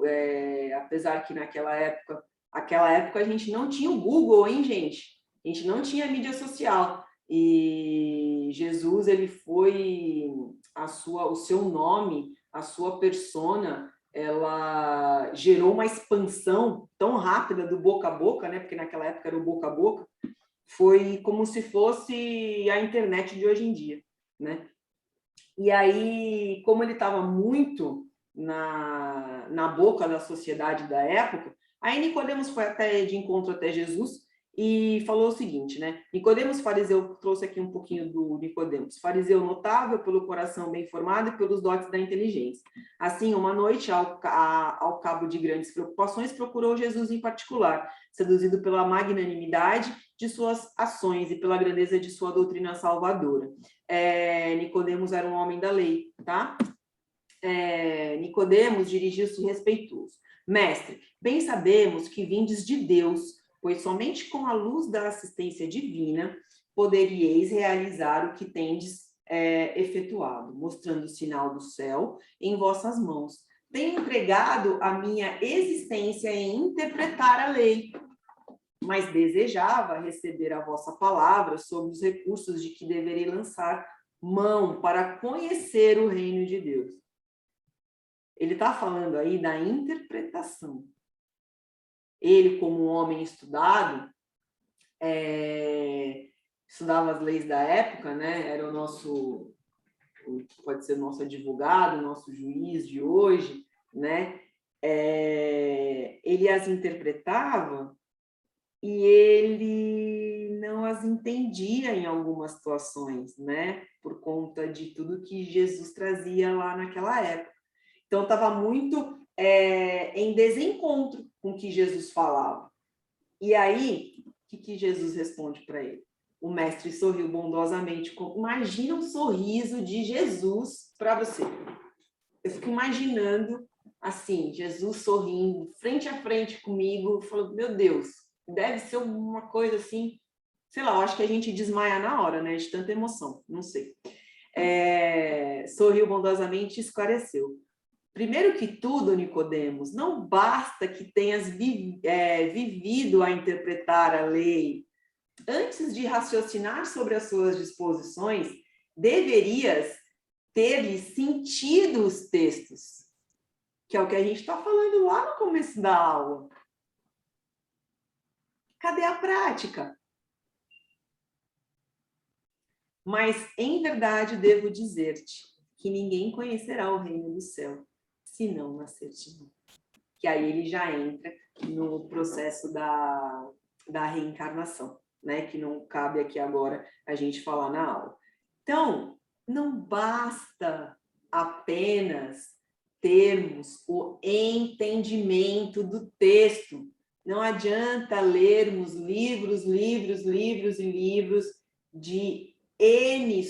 apesar que naquela época a gente não tinha o Google, hein, gente? A gente não tinha mídia social. E Jesus, ele foi o seu nome, a sua persona, ela gerou uma expansão tão rápida do boca a boca, né? Porque naquela época era o boca a boca. Foi como se fosse a internet de hoje em dia, né? E aí, como ele estava muito na boca da sociedade da época, aí Nicodemos foi de encontro até Jesus e falou o seguinte, né? Nicodemos, fariseu, trouxe aqui um pouquinho do Nicodemos, fariseu notável pelo coração bem formado e pelos dotes da inteligência. Assim, uma noite, ao cabo de grandes preocupações, procurou Jesus em particular, seduzido pela magnanimidade de suas ações e pela grandeza de sua doutrina salvadora. Nicodemos era um homem da lei, tá? Nicodemos dirigiu-se respeitoso. Mestre, bem sabemos que vindes de Deus, pois somente com a luz da assistência divina poderíeis realizar o que tendes efetuado, mostrando o sinal do céu em vossas mãos. Tenho empregado a minha existência em interpretar a lei, mas desejava receber a vossa palavra sobre os recursos de que deverei lançar mão para conhecer o reino de Deus. Ele está falando aí da interpretação. Ele, como um homem estudado, estudava as leis da época, né? Era pode ser o nosso advogado, o nosso juiz de hoje, né? Ele as interpretava e ele não as entendia em algumas situações, né? Por conta de tudo que Jesus trazia lá naquela época. Então, estava muito em desencontro com o que Jesus falava. E aí, o que Jesus responde para ele? O mestre sorriu bondosamente. Imagina um sorriso de Jesus para você. Eu fico imaginando, assim, Jesus sorrindo, frente a frente comigo, falando, meu Deus, deve ser uma coisa assim, sei lá, eu acho que a gente desmaia na hora, né, de tanta emoção, não sei. Sorriu bondosamente e esclareceu. Primeiro que tudo, Nicodemos, não basta que tenhas vivido a interpretar a lei. Antes de raciocinar sobre as suas disposições, deverias ter-lhe sentido os textos, que é o que a gente está falando lá no começo da aula. Cadê a prática? Mas, em verdade, devo dizer-te que ninguém conhecerá o reino do céu se não nascer de novo. Que aí ele já entra no processo da reencarnação, né? Que não cabe aqui agora a gente falar na aula. Então, não basta apenas termos o entendimento do texto. Não adianta lermos livros e livros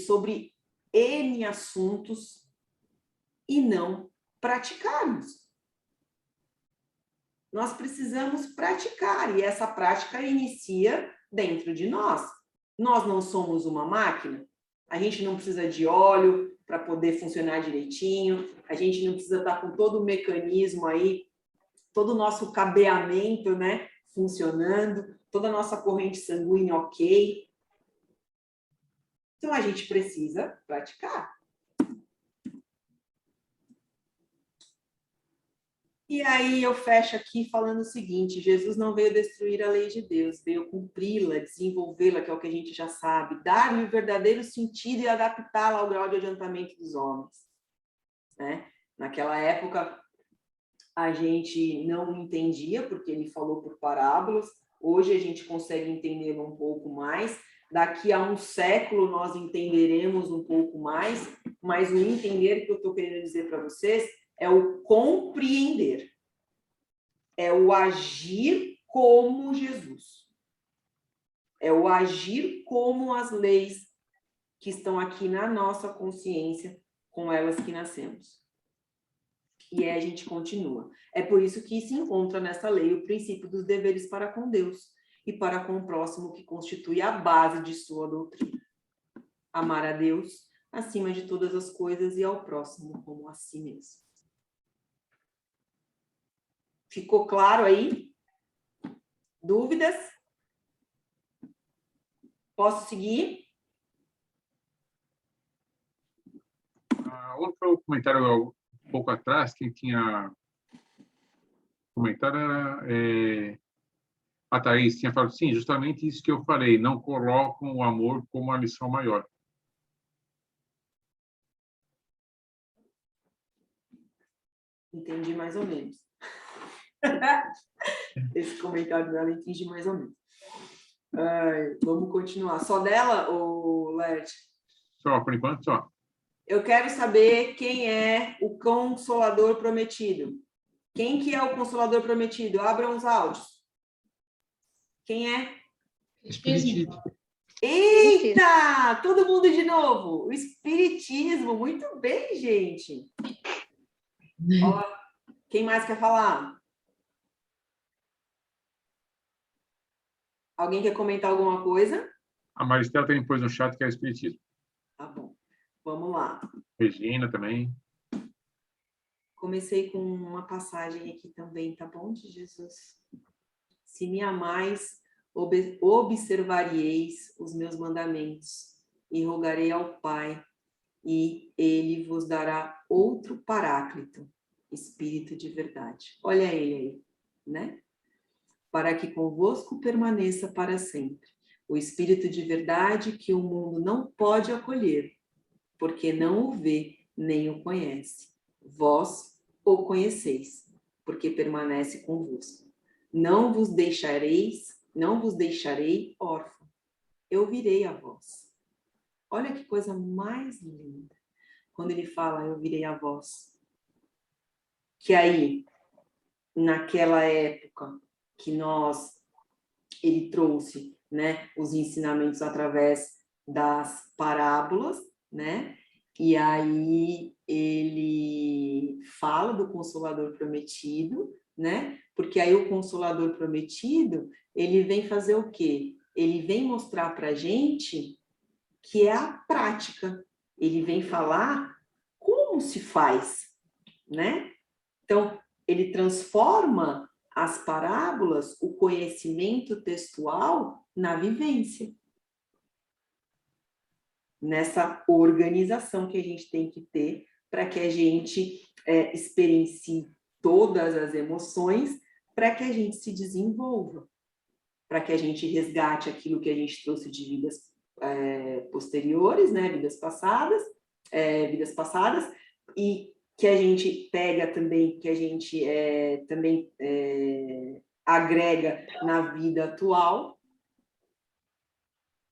sobre N assuntos e não praticarmos. Nós precisamos praticar, e essa prática inicia dentro de nós. Nós não somos uma máquina, a gente não precisa de óleo para poder funcionar direitinho, a gente não precisa estar com todo o mecanismo aí, todo o nosso cabeamento, né, funcionando, toda a nossa corrente sanguínea ok. Então, a gente precisa praticar. E aí eu fecho aqui falando o seguinte, Jesus não veio destruir a lei de Deus, veio cumpri-la, desenvolvê-la, que é o que a gente já sabe, dar-lhe o verdadeiro sentido e adaptá-la ao grau de adiantamento dos homens. Né? Naquela época, a gente não entendia, porque ele falou por parábolas, hoje a gente consegue entendê-lo um pouco mais, daqui a um século nós entenderemos um pouco mais, mas o entender que eu estou querendo dizer para vocês é o compreender. é o agir como Jesus. É o agir como as leis que estão aqui na nossa consciência, com elas que nascemos. E aí a gente continua. É por isso que se encontra nessa lei o princípio dos deveres para com Deus e para com o próximo, que constitui a base de sua doutrina. Amar a Deus acima de todas as coisas e ao próximo como a si mesmo. Ficou claro aí? Dúvidas? Posso seguir? Outro comentário um pouco atrás, quem tinha comentado era a Thaís, tinha falado, sim, justamente isso que eu falei, não colocam o amor como a lição maior. Entendi mais ou menos. Esse comentário dela, entendi mais ou menos. Vamos continuar. Só dela, ou Lert? Só, por enquanto, só. Eu quero saber quem é o Consolador Prometido. Quem que é o Consolador Prometido? Abram os áudios. Quem é? Espiritismo. Eita! Todo mundo de novo. O Espiritismo. Muito bem, gente. Ó, quem mais quer falar? Alguém quer comentar alguma coisa? A Maristela também pôs no chat que é Espiritismo. Tá bom. Vamos lá. Regina também. Comecei com uma passagem aqui também, tá bom, de Jesus? Se me amais, observareis os meus mandamentos, e rogarei ao Pai, e ele vos dará outro Paráclito, Espírito de verdade. Olha ele aí, né? Para que convosco permaneça para sempre. O Espírito de verdade que o mundo não pode acolher, porque não o vê nem o conhece. Vós o conheceis, porque permanece convosco. Não vos deixarei órfão. Eu virei a vós. Olha que coisa mais linda. Quando ele fala, eu virei a vós. Que aí, naquela época que ele trouxe, né, os ensinamentos através das parábolas, né? E aí ele fala do Consolador Prometido, né? Porque aí o Consolador Prometido, ele vem fazer o quê? Ele vem mostrar para a gente que é a prática. Ele vem falar como se faz, né? Então, ele transforma as parábolas, o conhecimento textual, na vivência. Nessa organização que a gente tem que ter para que a gente experiencie todas as emoções, para que a gente se desenvolva, para que a gente resgate aquilo que a gente trouxe de vidas posteriores, né, vidas passadas, e que a gente pega também, que a gente também agrega na vida atual,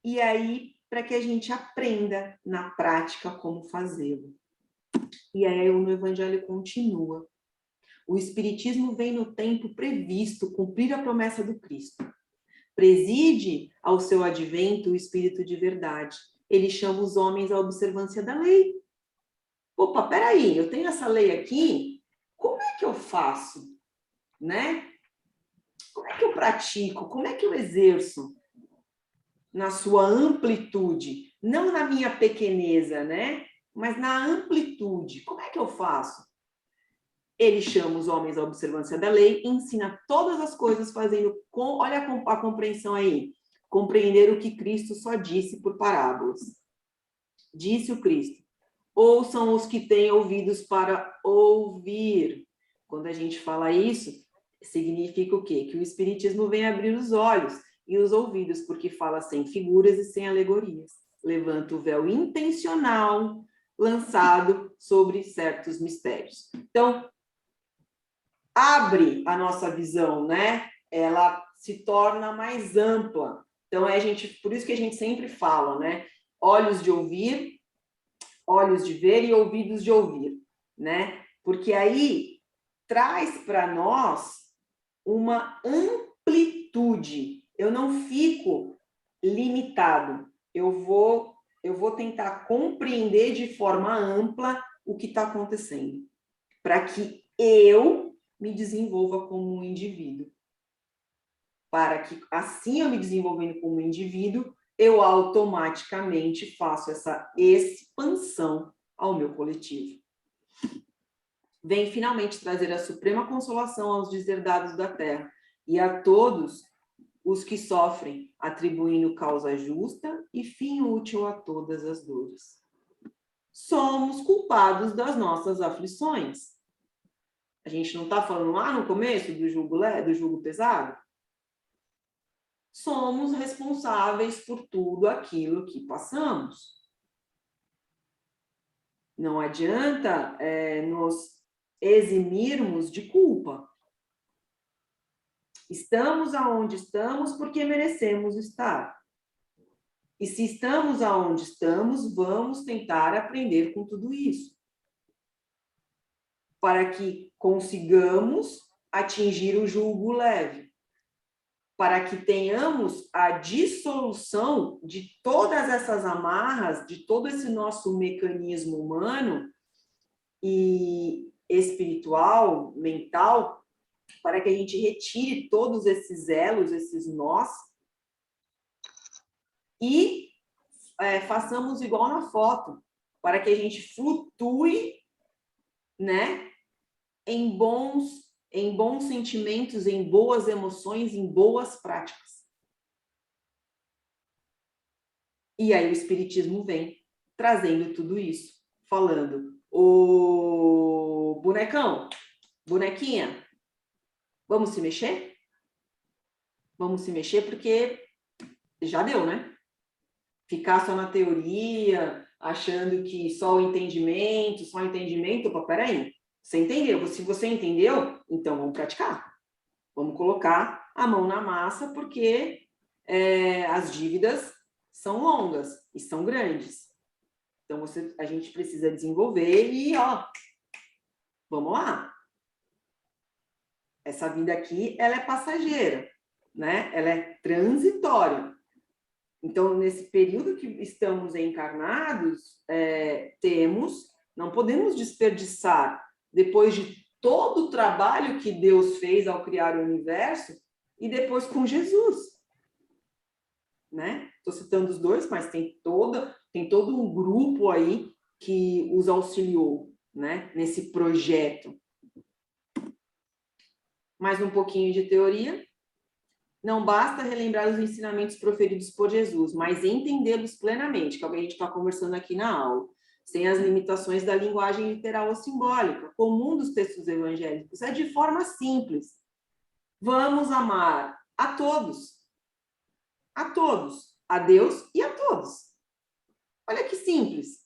e aí para que a gente aprenda na prática como fazê-lo. E aí no Evangelho continua. O Espiritismo vem no tempo previsto cumprir a promessa do Cristo. Preside ao seu advento o Espírito de verdade. Ele chama os homens à observância da lei. Opa, peraí, eu tenho essa lei aqui, como é que eu faço? Né? Como é que eu pratico? Como é que eu exerço? Na sua amplitude, não na minha pequeneza, né? Mas na amplitude. Como é que eu faço? Ele chama os homens à observância da lei, ensina todas as coisas fazendo, olha a compreensão aí, compreender o que Cristo só disse por parábolas. Disse o Cristo, ouçam os que têm ouvidos para ouvir. Quando a gente fala isso, significa o quê? Que o Espiritismo vem abrir os olhos e os ouvidos, porque fala sem figuras e sem alegorias. Levanta o véu intencional lançado sobre certos mistérios. Então, abre a nossa visão, né? Ela se torna mais ampla. Então, por isso que a gente sempre fala, né? Olhos de ouvir, olhos de ver e ouvidos de ouvir, né? Porque aí traz para nós uma amplitude. Eu não fico limitado. Eu vou tentar compreender de forma ampla o que está acontecendo, para que eu me desenvolva como um indivíduo. Para que, assim eu me desenvolvendo como um indivíduo, eu automaticamente faço essa expansão ao meu coletivo. Vem finalmente trazer a suprema consolação aos deserdados da terra e a todos os que sofrem, atribuindo causa justa e fim útil a todas as dores. Somos culpados das nossas aflições. A gente não está falando lá no começo do jugo pesado? Somos responsáveis por tudo aquilo que passamos. Não adianta nos eximirmos de culpa. Estamos aonde estamos porque merecemos estar. E se estamos aonde estamos, vamos tentar aprender com tudo isso. Para que consigamos atingir o jugo leve. Para que tenhamos a dissolução de todas essas amarras, de todo esse nosso mecanismo humano e espiritual, mental, para que a gente retire todos esses elos, esses nós, e façamos igual na foto, para que a gente flutue, né, em bons sentimentos, em boas emoções, em boas práticas. E aí o Espiritismo vem trazendo tudo isso, falando: ô bonecão, bonequinha, vamos se mexer? Vamos se mexer porque já deu, né? Ficar só na teoria, achando que só o entendimento, opa, peraí, você entendeu? Se você entendeu, então vamos praticar. Vamos colocar a mão na massa, porque as dívidas são longas e são grandes. Então, a gente precisa desenvolver e, vamos lá. Essa vida aqui, ela é passageira, né? Ela é transitória. Então, nesse período que estamos encarnados, não podemos desperdiçar, depois de todo o trabalho que Deus fez ao criar o universo, e depois com Jesus, né? Estou citando os dois, mas tem todo um grupo aí que os auxiliou, né? Nesse projeto. Mais um pouquinho de teoria. Não basta relembrar os ensinamentos proferidos por Jesus, mas entendê-los plenamente, que é o que a gente está conversando aqui na aula, sem as limitações da linguagem literal ou simbólica, comum dos textos evangélicos, é de forma simples. Vamos amar a todos, a Deus e a todos. Olha que simples.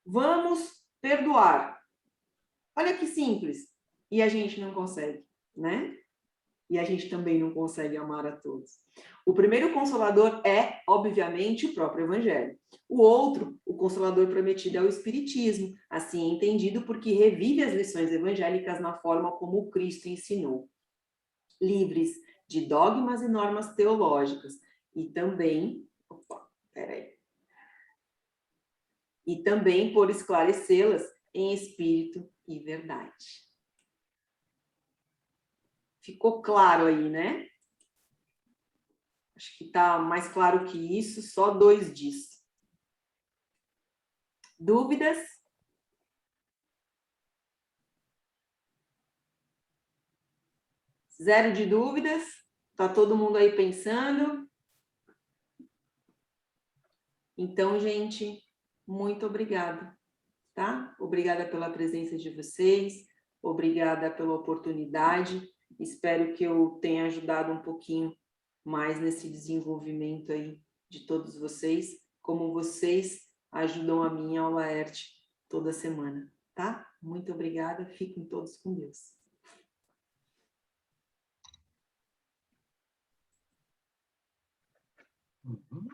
Vamos perdoar. Olha que simples. E a gente não consegue, né? E a gente também não consegue amar a todos. O primeiro consolador é, obviamente, o próprio Evangelho. O outro, o consolador prometido, é o Espiritismo, assim entendido porque revive as lições evangélicas na forma como o Cristo ensinou. Livres de dogmas e normas teológicas. E também... E também por esclarecê-las em espírito e verdade. Ficou claro aí, né? Acho que está mais claro que isso, só 2 diz. Dúvidas? Zero de dúvidas? Está todo mundo aí pensando? Então, gente, muito obrigada, tá? Obrigada pela presença de vocês, obrigada pela oportunidade. Espero que eu tenha ajudado um pouquinho mais nesse desenvolvimento aí de todos vocês, como vocês ajudam a minha aula ERT toda semana, tá? Muito obrigada, fiquem todos com Deus. Uhum.